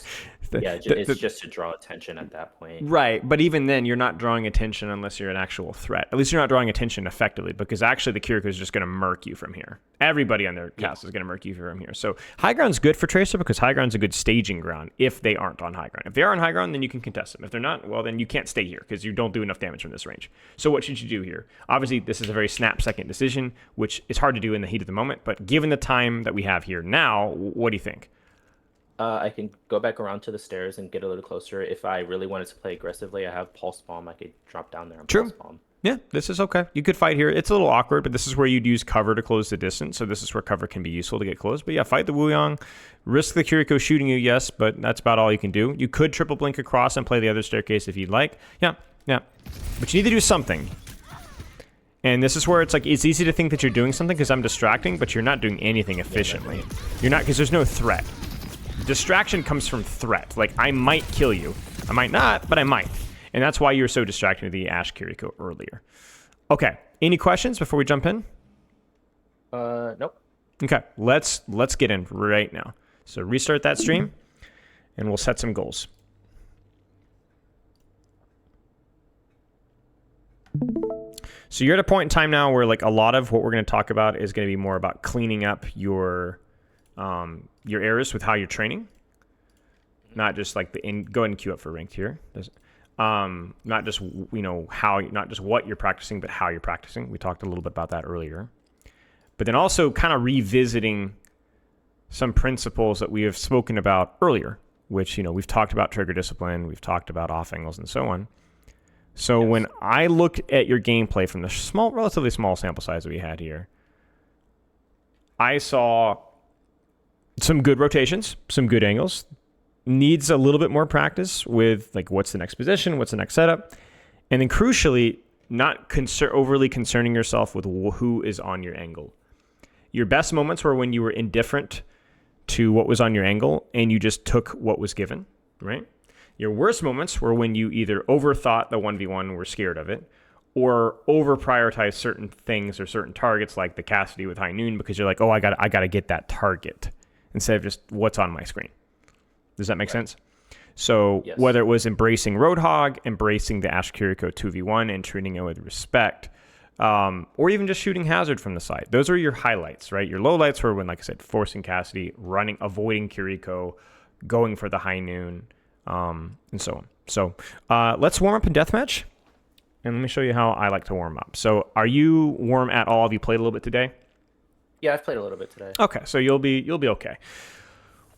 It's just to draw attention at that point.
Right, but even then, you're not drawing attention unless you're an actual threat. At least you're not drawing attention effectively, because actually the Kiriko is just going to murk you from here. Everybody on their cast is going to murk you from here. So high ground's good for Tracer because high ground's a good staging ground if they aren't on high ground. If they are on high ground, then you can contest them. If they're not, well, then you can't stay here because you don't do enough damage from this range. So what should you do here? Obviously, this is a very snap-second decision, which is hard to do in the heat of the moment, but given the time that we have here now, what do you think?
I can go back around to the stairs and get a little closer. If I really wanted to play aggressively, I have Pulse Bomb. I could drop down there and Pulse Bomb.
Yeah, this is okay. You could fight here. It's a little awkward, but this is where you'd use cover to close the distance. So this is where cover can be useful to get close. But yeah, fight the Wuyong. Risk the Kiriko shooting you, yes, but that's about all you can do. You could triple blink across and play the other staircase if you'd like. Yeah. But you need to do something. And this is where it's like, it's easy to think that you're doing something because I'm distracting, but you're not doing anything efficiently. You're not, because there's no threat. Distraction comes from threat. Like, I might kill you. I might not, but I might. And that's why you were so distracted with the Ashe Kiriko earlier. Okay. Any questions before we jump in?
Nope.
Okay. Let's get in right now. So restart that stream, and we'll set some goals. So you're at a point in time now where like a lot of what we're going to talk about is going to be more about cleaning up your errors with how you're training, not just like go ahead and queue up for ranked here. Not just not just what you're practicing, but how you're practicing. We talked a little bit about that earlier, but then also kind of revisiting some principles that we have spoken about earlier, which we've talked about trigger discipline, we've talked about off angles, and so on. So yes. When I looked at your gameplay from the relatively small sample size that we had here, I saw some good rotations, some good angles. Needs a little bit more practice with like what's the next position, what's the next setup, and then crucially, not overly concerning yourself with who is on your angle. Your best moments were when you were indifferent to what was on your angle and you just took what was given, right? Your worst moments were when you either overthought the 1v1, were scared of it, or over prioritized certain things or certain targets like the Cassidy with High Noon because you're like, oh, I gotta get that target instead of just what's on my screen. Does that make sense? So
Yes.
whether it was embracing Roadhog, embracing the Ashe Kiriko 2v1 and treating it with respect, or even just shooting Hazard from the side. Those are your highlights, right? Your lowlights were when, like I said, forcing Cassidy, running, avoiding Kiriko, going for the High Noon, and so on. So let's warm up in deathmatch, and let me show you how I like to warm up. So are you warm at all? Have you played a little bit today?
Yeah, I've played a little bit today.
Okay, so you'll be okay.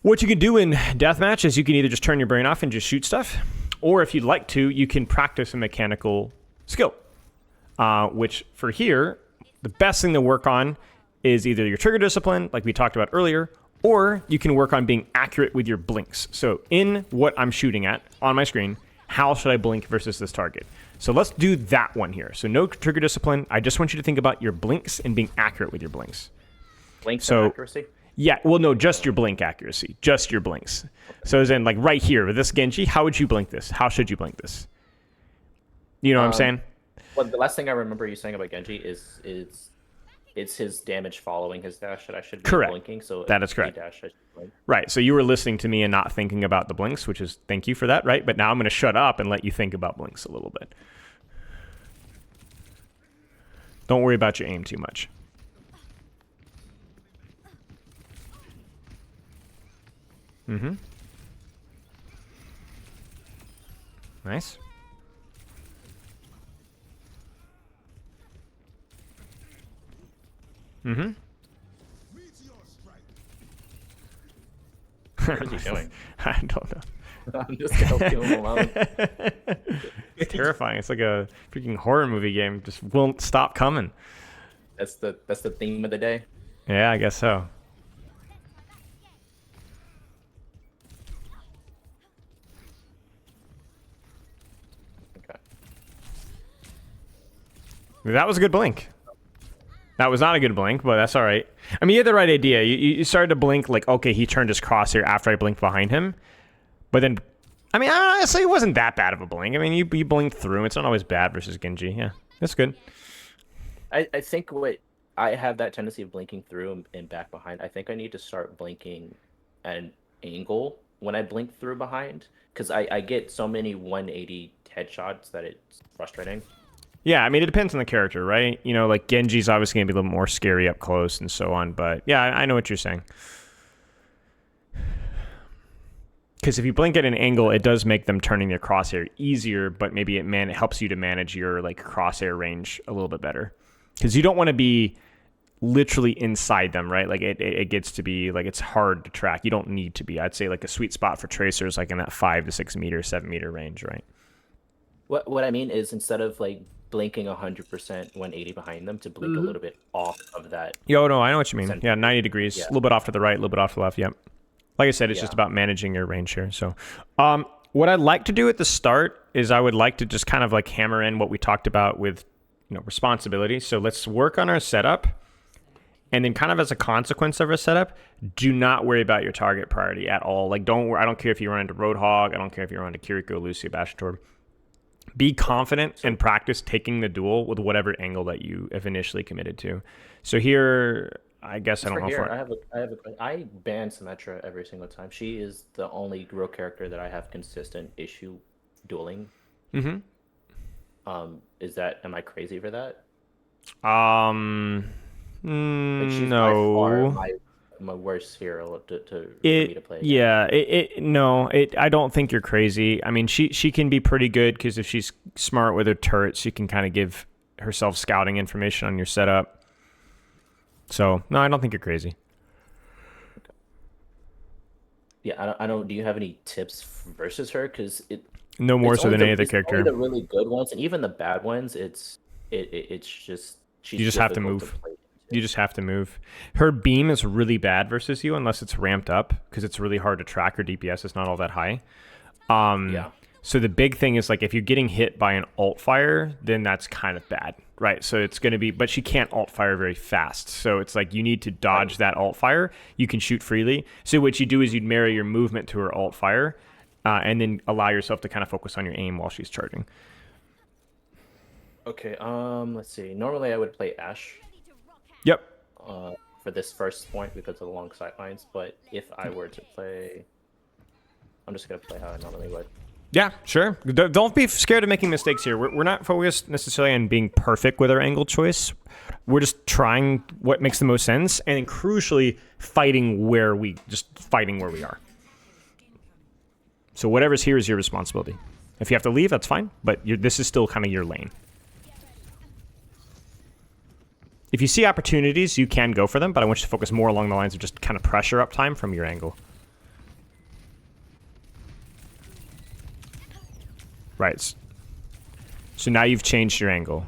What you can do in deathmatch is you can either just turn your brain off and just shoot stuff, or if you'd like to, you can practice a mechanical skill. Which for here, the best thing to work on is either your trigger discipline, like we talked about earlier, or you can work on being accurate with your blinks. So in what I'm shooting at on my screen, how should I blink versus this target? So let's do that one here. So no trigger discipline. I just want you to think about your blinks and being accurate with your blinks.
Blinks and accuracy?
Yeah, well, no, just your blink accuracy. Just your blinks. Okay. So as in, like, right here with this Genji, how would you blink this? How should you blink this? You know what I'm saying?
Well, the last thing I remember you saying about Genji is it's his damage following his dash that I should be blinking. So
that is correct.
Dash, I should blink.
Right, so you were listening to me and not thinking about the blinks, which is, thank you for that, right? But now I'm going to shut up and let you think about blinks a little bit. Don't worry about your aim too much. Mm-hmm. Nice. Mm-hmm.
What is he doing?
I don't know.
I'm just gonna leave him alone.
It's terrifying. It's like a freaking horror movie game. Just won't stop coming.
That's the theme of the day.
Yeah, I guess so.
Okay.
That was a good blink. That was not a good blink, but that's all right. I mean, you had the right idea. You started to blink like, okay, he turned his crosshair after I blinked behind him. But then, I mean, honestly, it wasn't that bad of a blink. I mean, you blinked through. It's not always bad versus Genji. Yeah, that's good.
I think what I have that tendency of blinking through and back behind. I think I need to start blinking at an angle when I blink through behind, because I get so many 180 headshots that it's frustrating.
Yeah, I mean, it depends on the character, right? You know, like Genji's obviously going to be a little more scary up close and so on. But yeah, I know what you're saying. Because if you blink at an angle, it does make them turning their crosshair easier, but maybe it helps you to manage your like crosshair range a little bit better. Because you don't want to be literally inside them, right? Like it gets to be like it's hard to track. You don't need to be. I'd say like a sweet spot for tracers like in that 5 to 6 meter, 7 meter range, right?
What I mean is, instead of like blinking 100% 180 behind them, to blink a little bit off of that.
Yo, no, I know what you mean. Yeah, 90 degrees,
Yeah.
a little bit off to the right, a little bit off to the left. Yep. Like I said, it's just about managing your range here. So, what I'd like to do at the start is I would like to just kind of like hammer in what we talked about with, responsibility. So let's work on our setup. And then kind of as a consequence of our setup, do not worry about your target priority at all. Like, don't worry. I don't care if you run into Roadhog. I don't care if you run into Kiriko, Lucio, Bashator. Be confident and practice taking the duel with whatever angle that you have initially committed to. So here, I guess I don't know if
I ban Symmetra every single time. She is the only real character that I have consistent issue dueling.
Mm-hmm.
Am I crazy for that?
Like
she's
no.
by far my worst hero for me to play.
Yeah, I don't think you're crazy. I mean, she can be pretty good because if she's smart with her turrets, she can kind of give herself scouting information on your setup. So no, I don't think you're crazy.
Okay. Yeah, I don't. Do you have any tips versus her? Because
no more so than any other character.
Only the really good ones, and even the bad ones, it's just she's
you just have to move. You just have to move. Her beam is really bad versus you unless it's ramped up because it's really hard to track. Her DPS is not all that high.
Yeah.
So the big thing is like if you're getting hit by an alt fire, then that's kind of bad, right? So it's going to be, but she can't alt fire very fast. So it's like you need to dodge that alt fire. You can shoot freely. So what you do is you'd marry your movement to her alt fire, and then allow yourself to kind of focus on your aim while she's charging.
Okay, let's see. Normally I would play Ashe
Yep.
for this first point because of the long sightlines, but if I were to play, I'm just gonna play how I normally would.
Yeah, sure. Don't be scared of making mistakes here. We're not focused necessarily on being perfect with our angle choice. We're just trying what makes the most sense, and then crucially fighting where we are. So whatever's here is your responsibility. If you have to leave, that's fine, but this is still kind of your lane. If you see opportunities, you can go for them, but I want you to focus more along the lines of just kind of pressure up time from your angle. Right. So now you've changed your angle.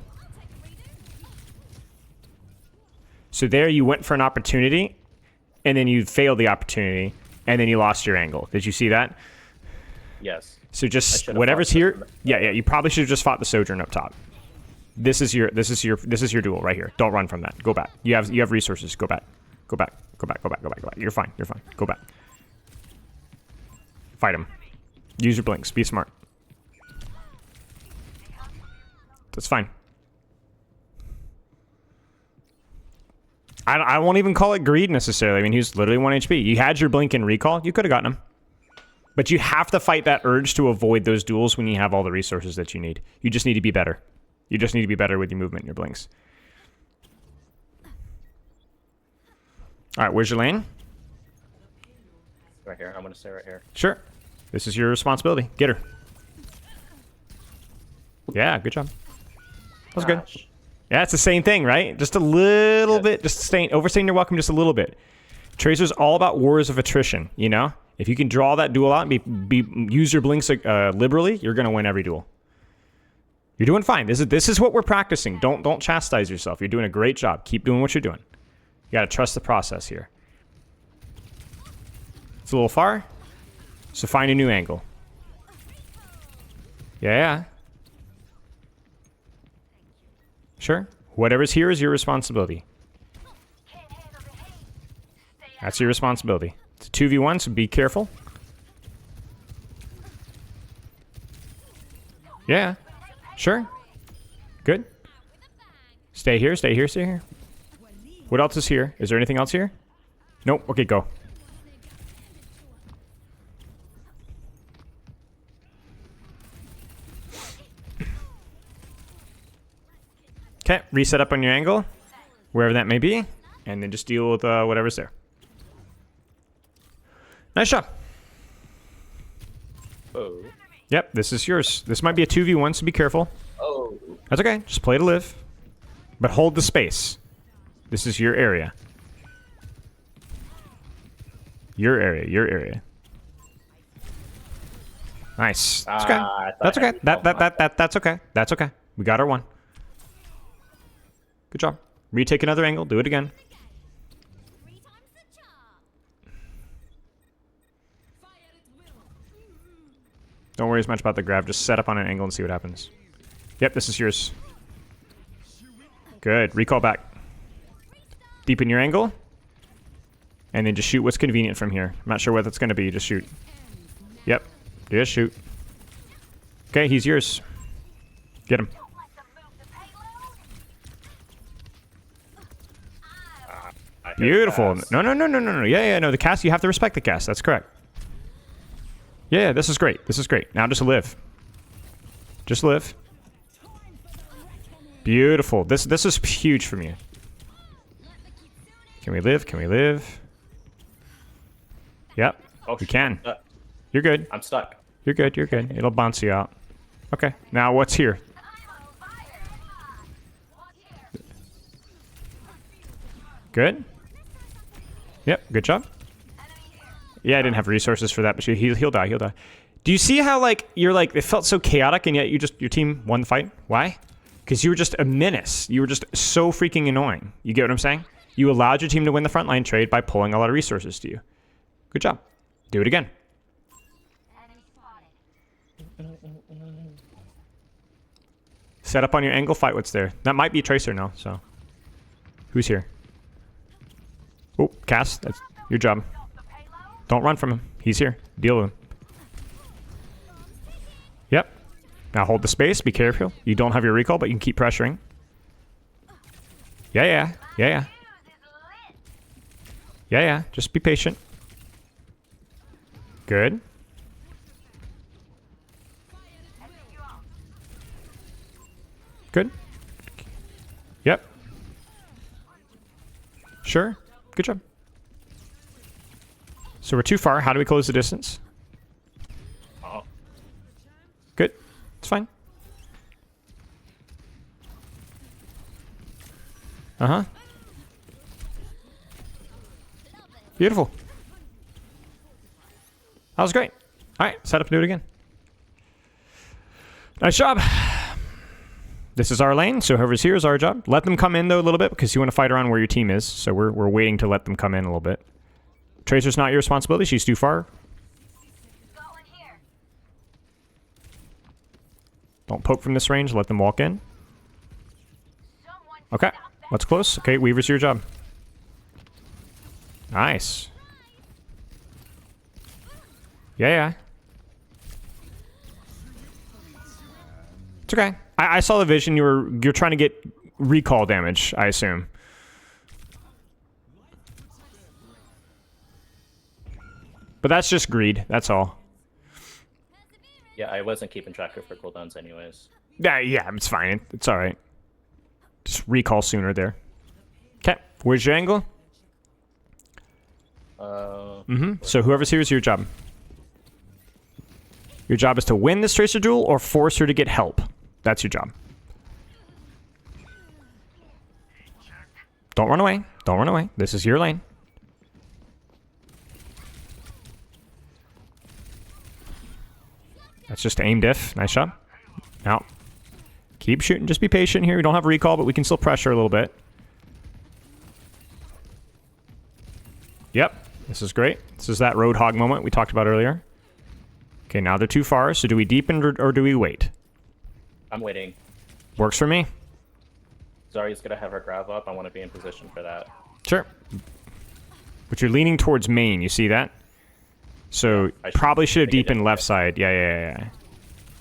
So there you went for an opportunity, and then you failed the opportunity, and then you lost your angle. Did you see that?
Yes.
So just whatever's here. Yeah, you probably should have just fought the Sojourn up top. This is your duel right here. Don't run from that. Go back. You have resources. Go back. Go back. Go back. Go back. Go back. Go back. You're fine. You're fine. Go back. Fight him. Use your blinks. Be smart. That's fine. I won't even call it greed necessarily. I mean, he was literally 1 HP. You had your blink and recall. You could have gotten him. But you have to fight that urge to avoid those duels when you have all the resources that you need. You just need to be better. You just need to be better with your movement and your blinks. All right, where's your lane?
Right here. I'm going to stay right here.
Sure. This is your responsibility. Get her. Yeah, good job. That was good. Yeah, it's the same thing, right? Just a little bit. Just overstaying your welcome just a little bit. Tracer's all about wars of attrition, you know? If you can draw that duel out and use your blinks liberally, you're going to win every duel. You're doing fine. This is what we're practicing. Don't chastise yourself. You're doing a great job. Keep doing what you're doing. You got to trust the process here. It's a little far, so find a new angle. Yeah. Sure. Whatever's here is your responsibility. That's your responsibility. It's a 2v1, so be careful. Yeah. Sure. Good. Stay here, stay here, stay here. What else is here? Is there anything else here? Nope. Okay, go. Okay, reset up on your angle, wherever that may be, and then just deal with whatever's there. Nice job.
Oh.
Yep, this is yours. This might be a 2v1, so be careful.
Oh.
That's okay. Just play to live. But hold the space. This is your area. Your area, your area. Nice. That's okay. That's okay. That's okay. That's okay. We got our one. Good job. Retake another angle. Do it again. Don't worry as much about the grab. Just set up on an angle and see what happens. Yep, this is yours. Good. Recall back. Deepen your angle. And then just shoot what's convenient from here. I'm not sure what that's going to be. Just shoot. Yep. Just shoot. Okay, he's yours. Get him. Beautiful. No. Yeah, no. The cast, you have to respect the cast. That's correct. Yeah, this is great. This is great. Now just live. Just live. Beautiful. This is huge from you. Can we live? Can we live? Yep. We can. You're good.
I'm stuck.
You're good. You're good. It'll bounce you out. Okay. Now what's here? Good. Yep. Good job. Yeah, I didn't have resources for that, but he'll die. He'll die. Do you see how you're it felt so chaotic and yet your team won the fight? Why? Because you were just a menace. You were just so freaking annoying. You get what I'm saying? You allowed your team to win the frontline trade by pulling a lot of resources to you. Good job. Do it again. Set up on your angle, fight what's there. That might be Tracer now, so. Who's here? Oh, Cass, that's your job. Don't run from him. He's here. Deal with him. Yep. Now hold the space. Be careful. You don't have your recall, but you can keep pressuring. Yeah. Just be patient. Good. Good. Yep. Sure. Good job. So we're too far. How do we close the distance?
Oh.
Good. It's fine. Uh-huh. Beautiful. That was great. All right, set up and do it again. Nice job. This is our lane, so whoever's here is our job. Let them come in, though, a little bit, because you want to fight around where your team is. So we're waiting to let them come in a little bit. Tracer's not your responsibility. She's too far. Don't poke from this range. Let them walk in. Okay, let's close. Okay, Weaver's your job. Nice. Yeah. It's okay. I saw the vision. You're trying to get recall damage, I assume. But that's just greed. That's all.
Yeah, I wasn't keeping track of her cooldowns anyways.
Yeah, it's fine. It's all right. Just recall sooner there. Okay, where's your angle? So whoever's here is your job. Your job is to win this Tracer duel or force her to get help. That's your job. Don't run away. Don't run away. This is your lane. That's just aim diff. Nice job. Now, keep shooting. Just be patient here. We don't have recall, but we can still pressure a little bit. Yep. This is great. This is that Roadhog moment we talked about earlier. Okay, now they're too far. So do we deepen or do we wait?
I'm waiting.
Works for me.
Zarya's gonna have her grab up. I want to be in position for that.
Sure. But you're leaning towards main. You see that? So probably should have deepened left side. Yeah.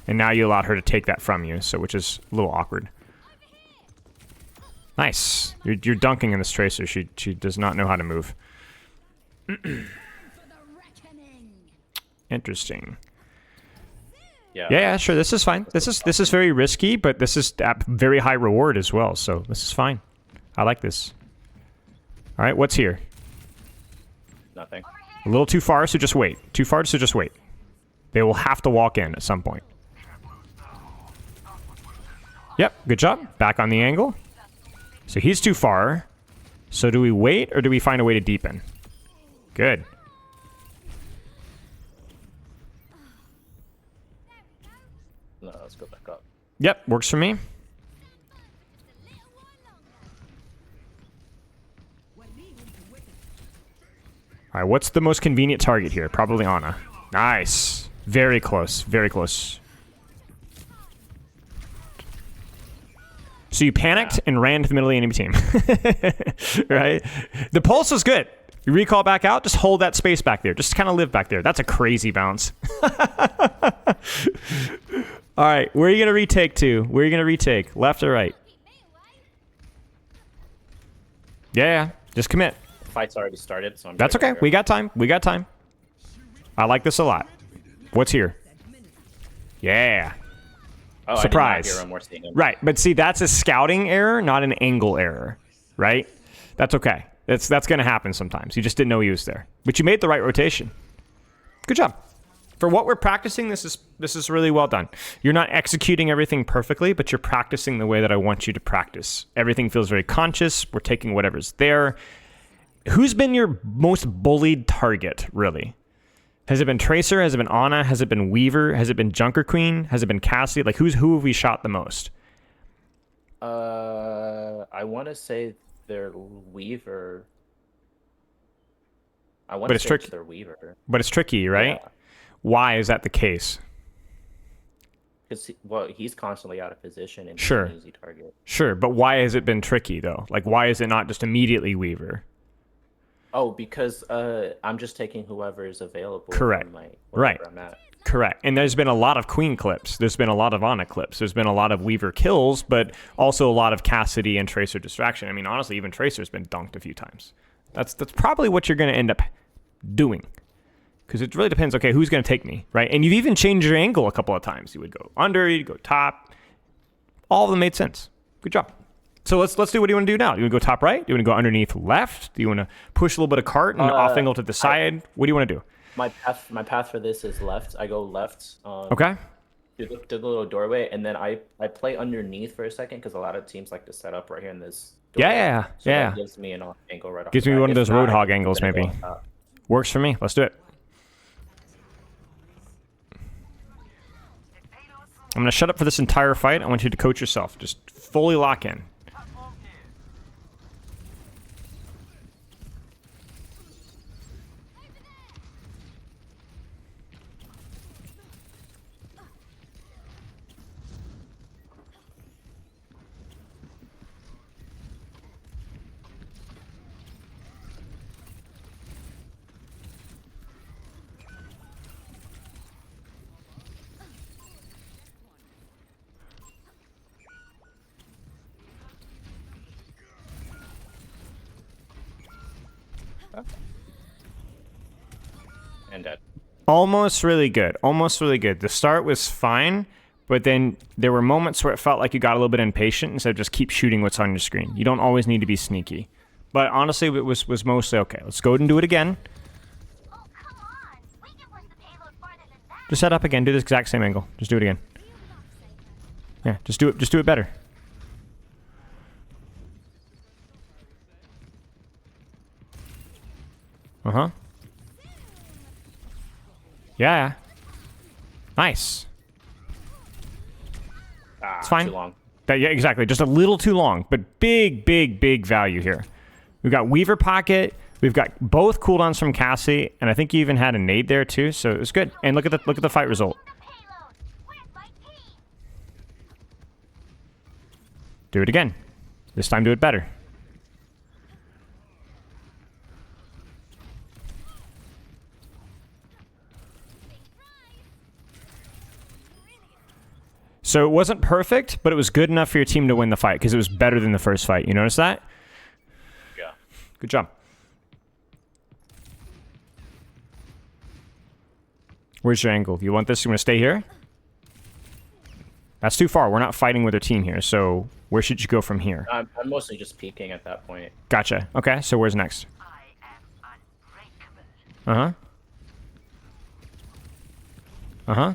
And now you allowed her to take that from you, so which is a little awkward. Nice. You're dunking in this Tracer. She does not know how to move. Interesting. Yeah, sure. This is fine. This is very risky, but this is at very high reward as well. So this is fine. I like this. All right, what's here?
Nothing.
A little too far, so just wait. Too far, so just wait. They will have to walk in at some point. Yep, good job. Back on the angle. So he's too far. So do we wait or do we find a way to deepen? Good.
No, let's go back up.
Yep, works for me. All right, what's the most convenient target here? Probably Ana. Nice. Very close. Very close. So you panicked and ran to the middle of the enemy team. Right? The pulse was good. You recall back out, just hold that space back there. Just kind of live back there. That's a crazy bounce. All right, where are you going to retake to? Where are you going to retake? Left or right? Yeah, just commit.
The fight's already started, so I'm
That's okay. We got time. We got time. I like this a lot. What's here? Yeah.
Oh,
surprise.
I did not hear him. We're seeing him.
Right, but see, that's a scouting error, not an angle error, right? That's okay. That's going to happen sometimes. You just didn't know he was there. But you made the right rotation. Good job. For what we're practicing, this is really well done. You're not executing everything perfectly, but you're practicing the way that I want you to practice. Everything feels very conscious. We're taking whatever's there. Who's been your most bullied target, really? Has it been Tracer? Has it been Ana? Has it been Weaver? Has it been Junker Queen? Has it been Cassie? Like, who have we shot the most?
I want to say they're Weaver. I want to say it's their Weaver.
But it's tricky, right?
Yeah.
Why is that the case?
Because well, he's constantly out of position and he's an
Sure.
easy target.
Sure, but why has it been tricky though? Like, why is it not just immediately Weaver?
Oh, because I'm just taking whoever is available
Correct.
from my
Right.
wherever I'm at.
Correct. And there's been a lot of Queen clips. There's been a lot of Ana clips. There's been a lot of Weaver kills, but also a lot of Cassidy and Tracer distraction. I mean, honestly, even Tracer's been dunked a few times. That's probably what you're going to end up doing. Because it really depends, okay, who's going to take me, right? And you've even changed your angle a couple of times. You would go under, you'd go top. All of them made sense. Good job. So let's do what do you want to do now? Do you want to go top right? Do you want to go underneath left? Do you want to push a little bit of cart and off angle to the side? What do you want to do?
My path for this is left. I go left.
Okay.
To the little doorway, and then I play underneath for a second because a lot of teams like to set up right here in this doorway.
Yeah.
So that gives me an angle right off.
Gives
the
me
bat.
one of those
If not,
Roadhog
I'm
angles,
gonna go
maybe.
on top.
Works for me. Let's do it. I'm going to shut up for this entire fight. I want you to coach yourself. Just fully lock in.
And dead.
Almost really good. Almost really good. The start was fine, but then there were moments where it felt like you got a little bit impatient instead of just keep shooting what's on your screen. You don't always need to be sneaky. But honestly, it was mostly okay. Let's go ahead and do it again. Just set up again. Do this exact same angle. Just do it again. Yeah, just do it better. Uh-huh. Yeah. Nice. It's fine.
Too long.
Yeah, exactly. Just a little too long, but big value here. We've got Weaver Pocket. We've got both cooldowns from Cassie, and I think you even had a nade there too, so it was good. And look at the fight result. Do it again. This time do it better. So it wasn't perfect, but it was good enough for your team to win the fight because it was better than the first fight. You notice that?
Yeah.
Good job. Where's your angle? You want this? You want to stay here? That's too far. We're not fighting with our team here. So where should you go from here?
I'm mostly just peeking at that point.
Gotcha. Okay, so where's next? Uh-huh. Uh-huh.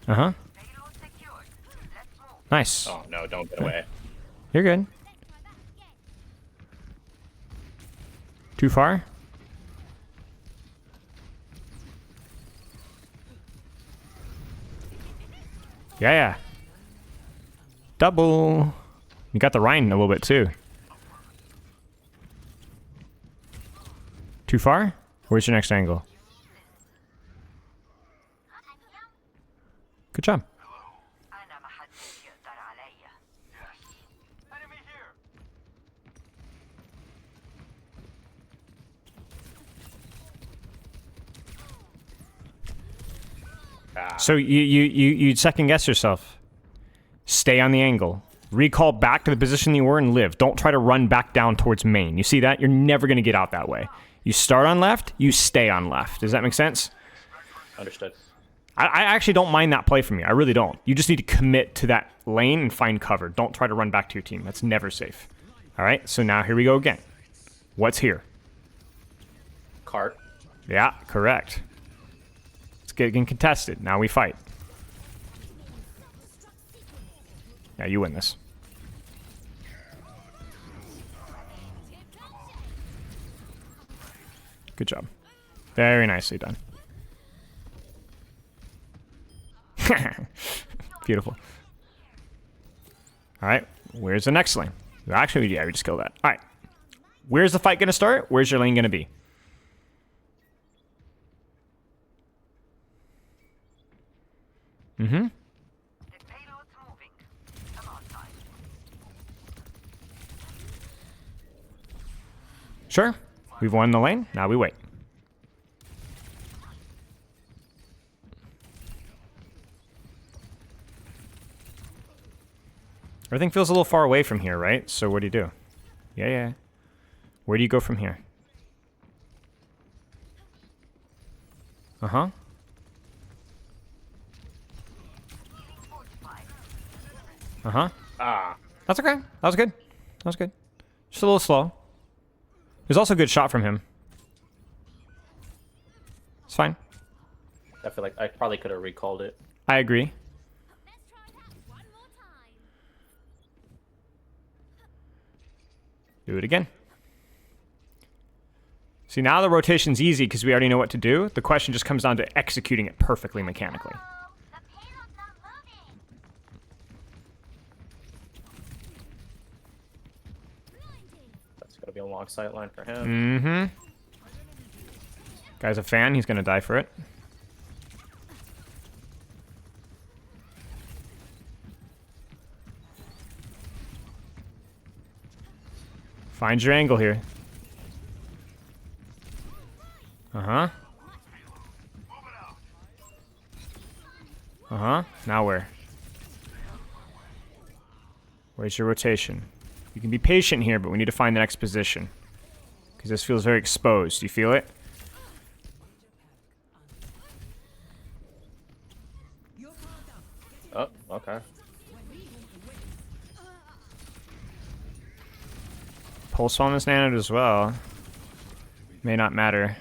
Uh-huh. Nice.
Oh, no, don't get away.
You're good. Too far? Yeah. Double. You got the Rhine a little bit too. Too far? Where's your next angle? Good job. So you second guess yourself. Stay on the angle. Recall back to the position you were and live. Don't try to run back down towards main. You see that? You're never going to get out that way. You start on left, you stay on left. Does that make sense?
Understood.
I actually don't mind that play from you. I really don't. You just need to commit to that lane and find cover. Don't try to run back to your team. That's never safe. All right, so now here we go again. What's here?
Cart.
Yeah, correct. It's getting contested. Now we fight. Yeah, you win this. Good job. Very nicely done. Beautiful. All right, where's the next lane? Actually, yeah, we just killed that. All right, where's the fight going to start? Where's your lane going to be? Mm-hmm. Sure. We've won the lane. Now we wait. Everything feels a little far away from here, right? So what do you do? Yeah. Where do you go from here? Uh-huh. Uh-huh.
Ah.
That's okay. That was good. That was good. Just a little slow. There's also a good shot from him. It's fine.
I feel like I probably could have recalled it.
I agree. Do it again. See, now the rotation's easy because we already know what to do. The question just comes down to executing it perfectly mechanically.
That's gonna be a long sight line for him.
Mm-hmm. Guy's a fan. He's gonna die for it. Find your angle here. Uh-huh. Uh-huh. Now where? Where's your rotation? You can be patient here, but we need to find the next position. Because this feels very exposed. Do you feel it?
Oh, okay.
Pulse on this nano as well. May not matter.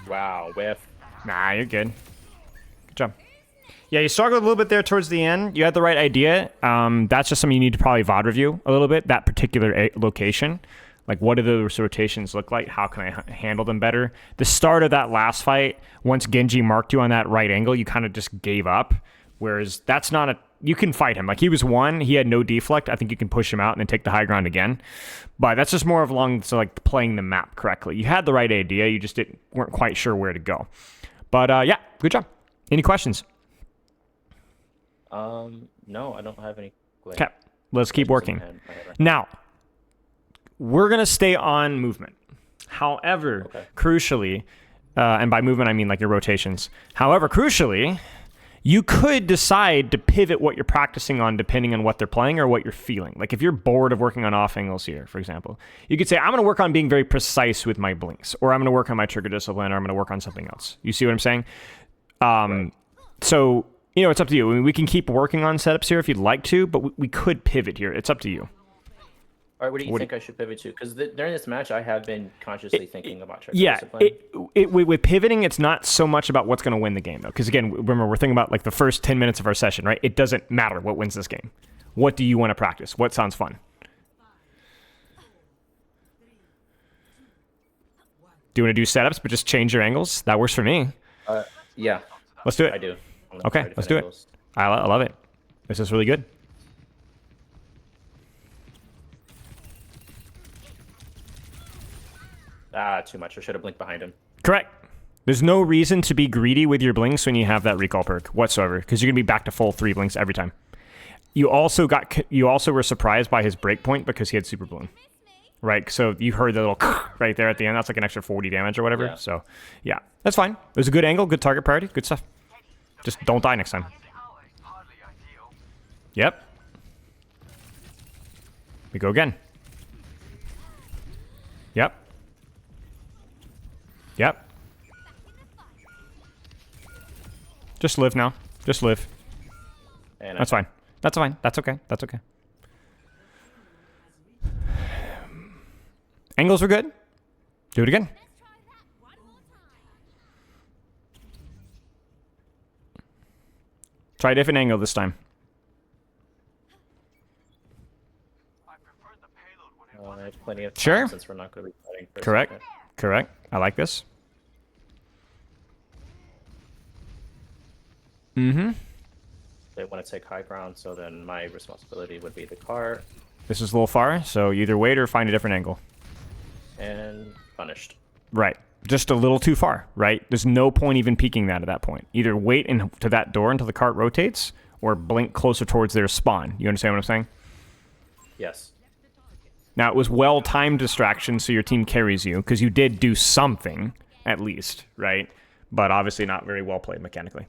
Wow, whiff.
Nah, you're good. Good job. Yeah, you struggled a little bit there towards the end. You had the right idea. That's just something you need to probably VOD review a little bit, that particular location. Like, what do those rotations look like? How can I handle them better? The start of that last fight, once Genji marked you on that right angle, you kind of just gave up. Whereas that's not a... You can fight him. Like, he was one. He had no deflect. I think you can push him out and then take the high ground again. But that's just more of along, so like, playing the map correctly. You had the right idea. You just weren't quite sure where to go. But, yeah, good job. Any questions?
No, I don't have any.
Okay, let's keep working. Now, we're going to stay on movement. However, crucially, and by movement, I mean like your rotations. However, crucially, you could decide to pivot what you're practicing on depending on what they're playing or what you're feeling. Like if you're bored of working on off angles here, for example, you could say, I'm going to work on being very precise with my blinks, or I'm going to work on my trigger discipline, or I'm going to work on something else. You see what I'm saying? Right. So, you know, it's up to you. I mean, we can keep working on setups here if you'd like to, but we could pivot here. It's up to you.
All right, what do you think I should pivot to? Because during this match, I have been consciously thinking about trigger discipline.
With pivoting, it's not so much about what's going to win the game, though. Because, again, remember, we're thinking about like the first 10 minutes of our session, right? It doesn't matter what wins this game. What do you want to practice? What sounds fun? Do you want to do setups, but just change your angles? That works for me.
Yeah.
Let's do it.
I do.
Okay, let's do it. I love it. This is really good.
Ah, too much. I should have blinked behind him.
Correct. There's no reason to be greedy with your blinks when you have that recall perk whatsoever, because you're gonna be back to full 3 blinks every time. You also were surprised by his breakpoint because he had super bloom, right? So you heard the little right there at the end. That's like an extra 40 damage or whatever. Yeah. So yeah, that's fine. It was a good angle, good target priority, good stuff. Just don't die next time. Yep. We go again. Yep. Yep. Just live now. Just live.
And
that's fine. That's fine. That's okay. That's okay. Angles were good. Do it again. Try a different angle this time.
I have plenty of time
sure.
Since we're not going to be fighting.
Correct. Correct. I like this. Mm-hmm.
They want to take high ground, so then my responsibility would be the car.
This is a little far, so you either wait or find a different angle.
And punished.
Right. just a little too far, right? There's no point even peeking that at that point. Either wait to that door until the cart rotates, or blink closer towards their spawn. You understand what I'm saying?
Yes.
Now, it was well-timed distraction, so your team carries you, because you did do something, at least, right? But obviously not very well played mechanically.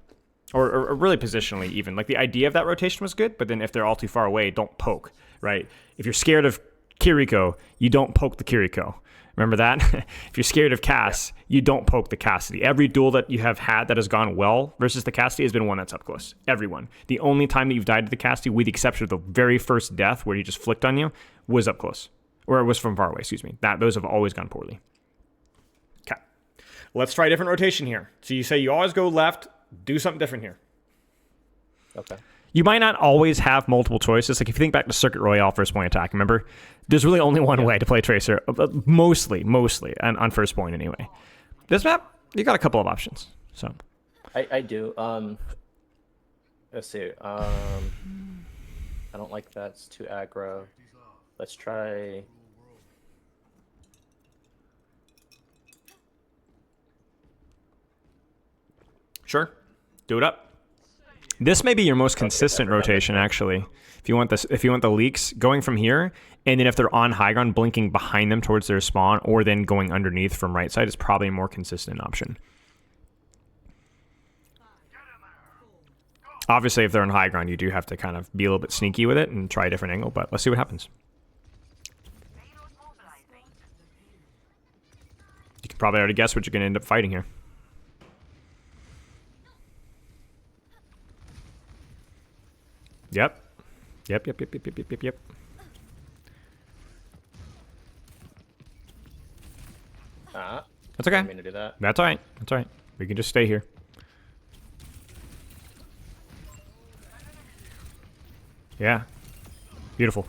Or really positionally, even. Like, the idea of that rotation was good, but then if they're all too far away, don't poke, right? If you're scared of Kiriko, you don't poke the Kiriko. Remember that? If you're scared of Cass, you don't poke the Cassidy. Every duel that you have had that has gone well versus the Cassidy has been one that's up close. Everyone. The only time that you've died to the Cassidy, with the exception of the very first death where he just flicked on you, was up close. Or it was from far away, excuse me. Those have always gone poorly. Okay. Let's try a different rotation here. So you say you always go left, do something different here.
Okay.
You might not always have multiple choices. Like if you think back to Circuit Royale first point attack, remember? There's really only one way to play Tracer. Mostly, on first point anyway. This map, you got a couple of options. So
I do. Let's see. I don't like that. It's too aggro. Let's try.
Sure. Do it up. This may be your most consistent rotation, actually. If you want this, if you want the leaks, going from here, and then if they're on high ground, blinking behind them towards their spawn, or then going underneath from right side is probably a more consistent option. Obviously, if they're on high ground, you do have to kind of be a little bit sneaky with it and try a different angle, but let's see what happens. You can probably already guess what you're going to end up fighting here. Yep. Yep. That's okay.
I mean to do that.
That's all right. That's all right. We can just stay here. Yeah. Beautiful.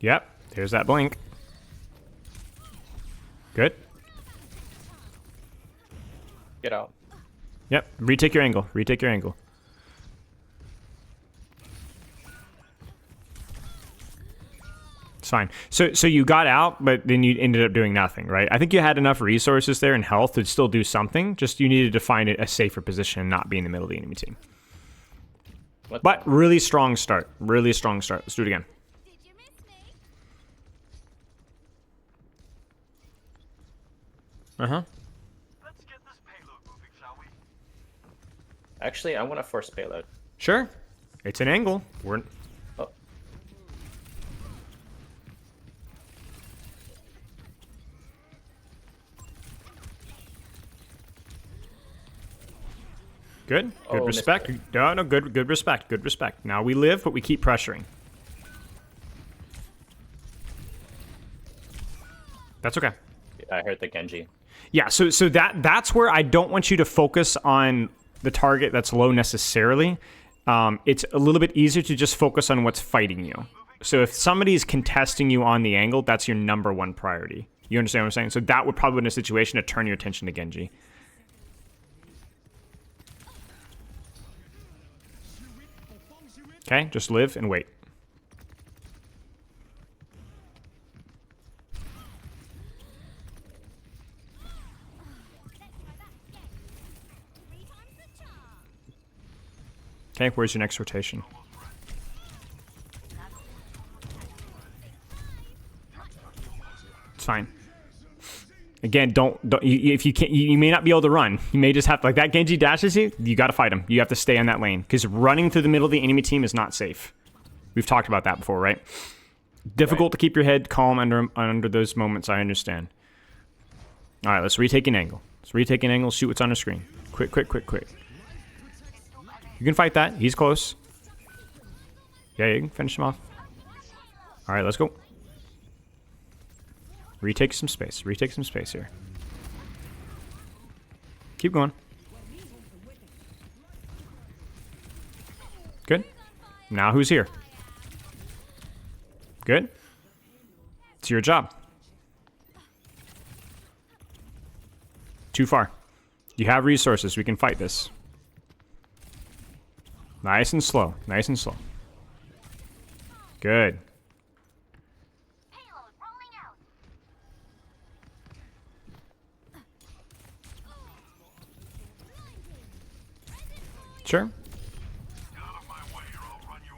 Yep. There's that blink. Good.
Get out.
Yep. Retake your angle. Retake your angle. It's fine. So you got out, but then you ended up doing nothing, right? I think you had enough resources there and health to still do something. Just you needed to find a safer position and not be in the middle of the enemy team. But really strong start. Really strong start. Let's do it again. Uh-huh.
Let's get this payload moving, shall we?
Actually, I want to force payload.
Sure. It's an angle. We're...
Oh.
Good. Good respect. No, good respect. Good respect. Now we live, but we keep pressuring. That's okay.
I heard the Genji.
Yeah, so that's where I don't want you to focus on the target that's low necessarily. It's a little bit easier to just focus on what's fighting you. So if somebody's contesting you on the angle, that's your number one priority. You understand what I'm saying? So that would probably be in a situation to turn your attention to Genji. Okay, just live and wait. Okay, where's your next rotation? It's fine. Again, don't if you can't, you may not be able to run. You may just have to, like that Genji dashes you. You got to fight him. You have to stay on that lane because running through the middle of the enemy team is not safe. We've talked about that before, right? Difficult to keep your head calm under those moments. I understand. All right, let's retake an angle. Let's retake an angle. Shoot what's on the screen. Quick. You can fight that. He's close. Yeah, you can finish him off. All right, let's go. Retake some space. Retake some space here. Keep going. Good. Now who's here? Good. It's your job. Too far. You have resources. We can fight this. Nice and slow. Nice and slow. Good. Sure.
Get out of my way or I'll run you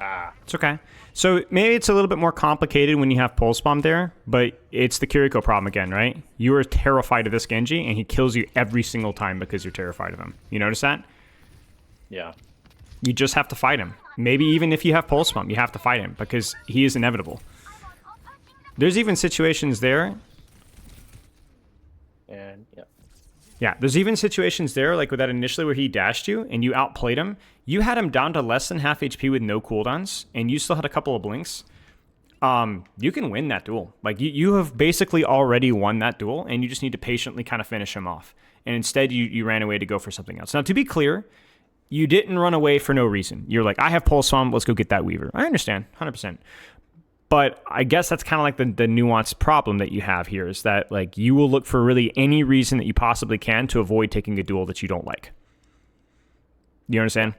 over.
It's okay. So maybe it's a little bit more complicated when you have Pulse Bomb there, but it's the Kiriko problem again, right? You are terrified of this Genji, and he kills you every single time because you're terrified of him. You notice that?
Yeah.
You just have to fight him. Maybe even if you have Pulse Bomb, you have to fight him because he is inevitable. There's even situations there.
And yeah.
Yeah, there's even situations there, like with that initially where he dashed you and you outplayed him. You had him down to less than half HP with no cooldowns, and you still had a couple of blinks. You can win that duel. Like, you have basically already won that duel, and you just need to patiently kind of finish him off. And instead, you ran away to go for something else. Now, to be clear, you didn't run away for no reason. You're like, I have Pulse Bomb, let's go get that Weaver. I understand, 100%. But I guess that's kind of like the nuanced problem that you have here is that like you will look for really any reason that you possibly can to avoid taking a duel that you don't like. You understand?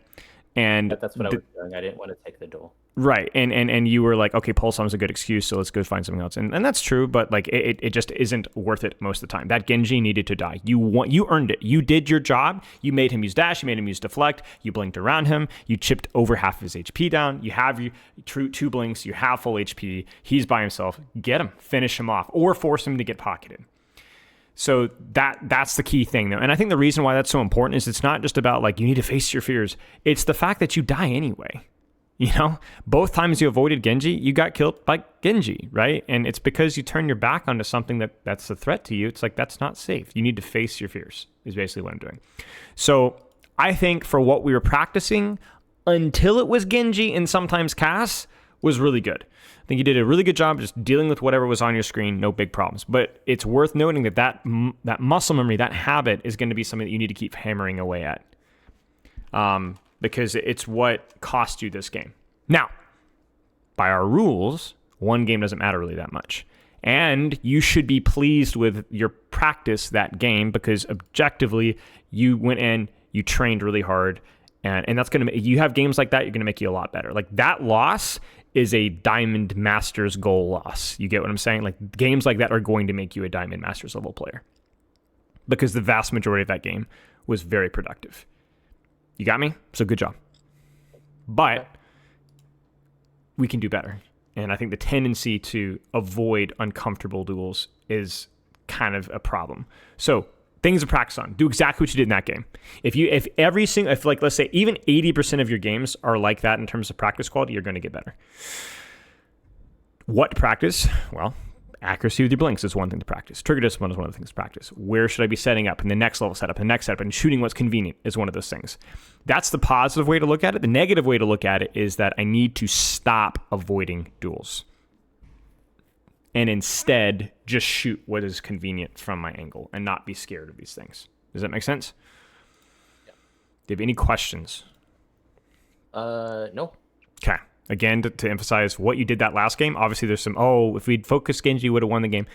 And
But that's what I was doing. I didn't want to take the duel.
right. And you were like, okay, Pulse is a good excuse, so let's go find something else. And that's true, but like it just isn't worth it most of the time. That Genji needed to die. You earned it. You did your job. You made him use dash, you made him use deflect, you blinked around him, you chipped over half of his HP down, you have your two blinks, you have full HP, he's by himself. Get him, finish him off, or force him to get pocketed. So that's the key thing though. And I think the reason why that's so important is it's not just about like you need to face your fears. It's the fact that you die anyway. You know, both times you avoided Genji, you got killed by Genji, right? And it's because you turn your back onto something that's a threat to you. It's like, that's not safe. You need to face your fears is basically what I'm doing. So I think for what we were practicing until it was Genji and sometimes Cass was really good. I think you did a really good job just dealing with whatever was on your screen, no big problems. But it's worth noting that muscle memory, that habit is going to be something that you need to keep hammering away at. Because it's what cost you this game. Now, by our rules, one game doesn't matter really that much. And you should be pleased with your practice that game because objectively, you went in, you trained really hard, and that's going to you have games like that, you're going to make you a lot better. Like that loss is a Diamond Masters goal loss. You get what I'm saying? Like games like that are going to make you a Diamond Masters level player because the vast majority of that game was very productive. You got me? So good job. But we can do better. And I think the tendency to avoid uncomfortable duels is kind of a problem. So things to practice on. Do exactly what you did in that game. If like let's say even 80% of your games are like that in terms of practice quality, you're going to get better. What to practice? Well, accuracy with your blinks is one thing to practice. Trigger discipline is one of the things to practice. Where should I be setting up in the next level setup, the next setup, and shooting what's convenient is one of those things. That's the positive way to look at it. The negative way to look at it is that I need to stop avoiding duels and instead just shoot what is convenient from my angle and not be scared of these things. Does that make sense?
Yeah.
Do you have any questions?
No.
Okay. Again, to emphasize what you did that last game, obviously there's some, if we'd focused Genji, you would have won the game.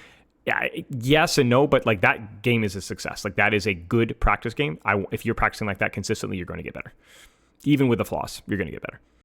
Yeah, yes and no, but like that game is a success. Like that is a good practice game. If you're practicing like that consistently, you're going to get better. Even with the flaws, you're going to get better.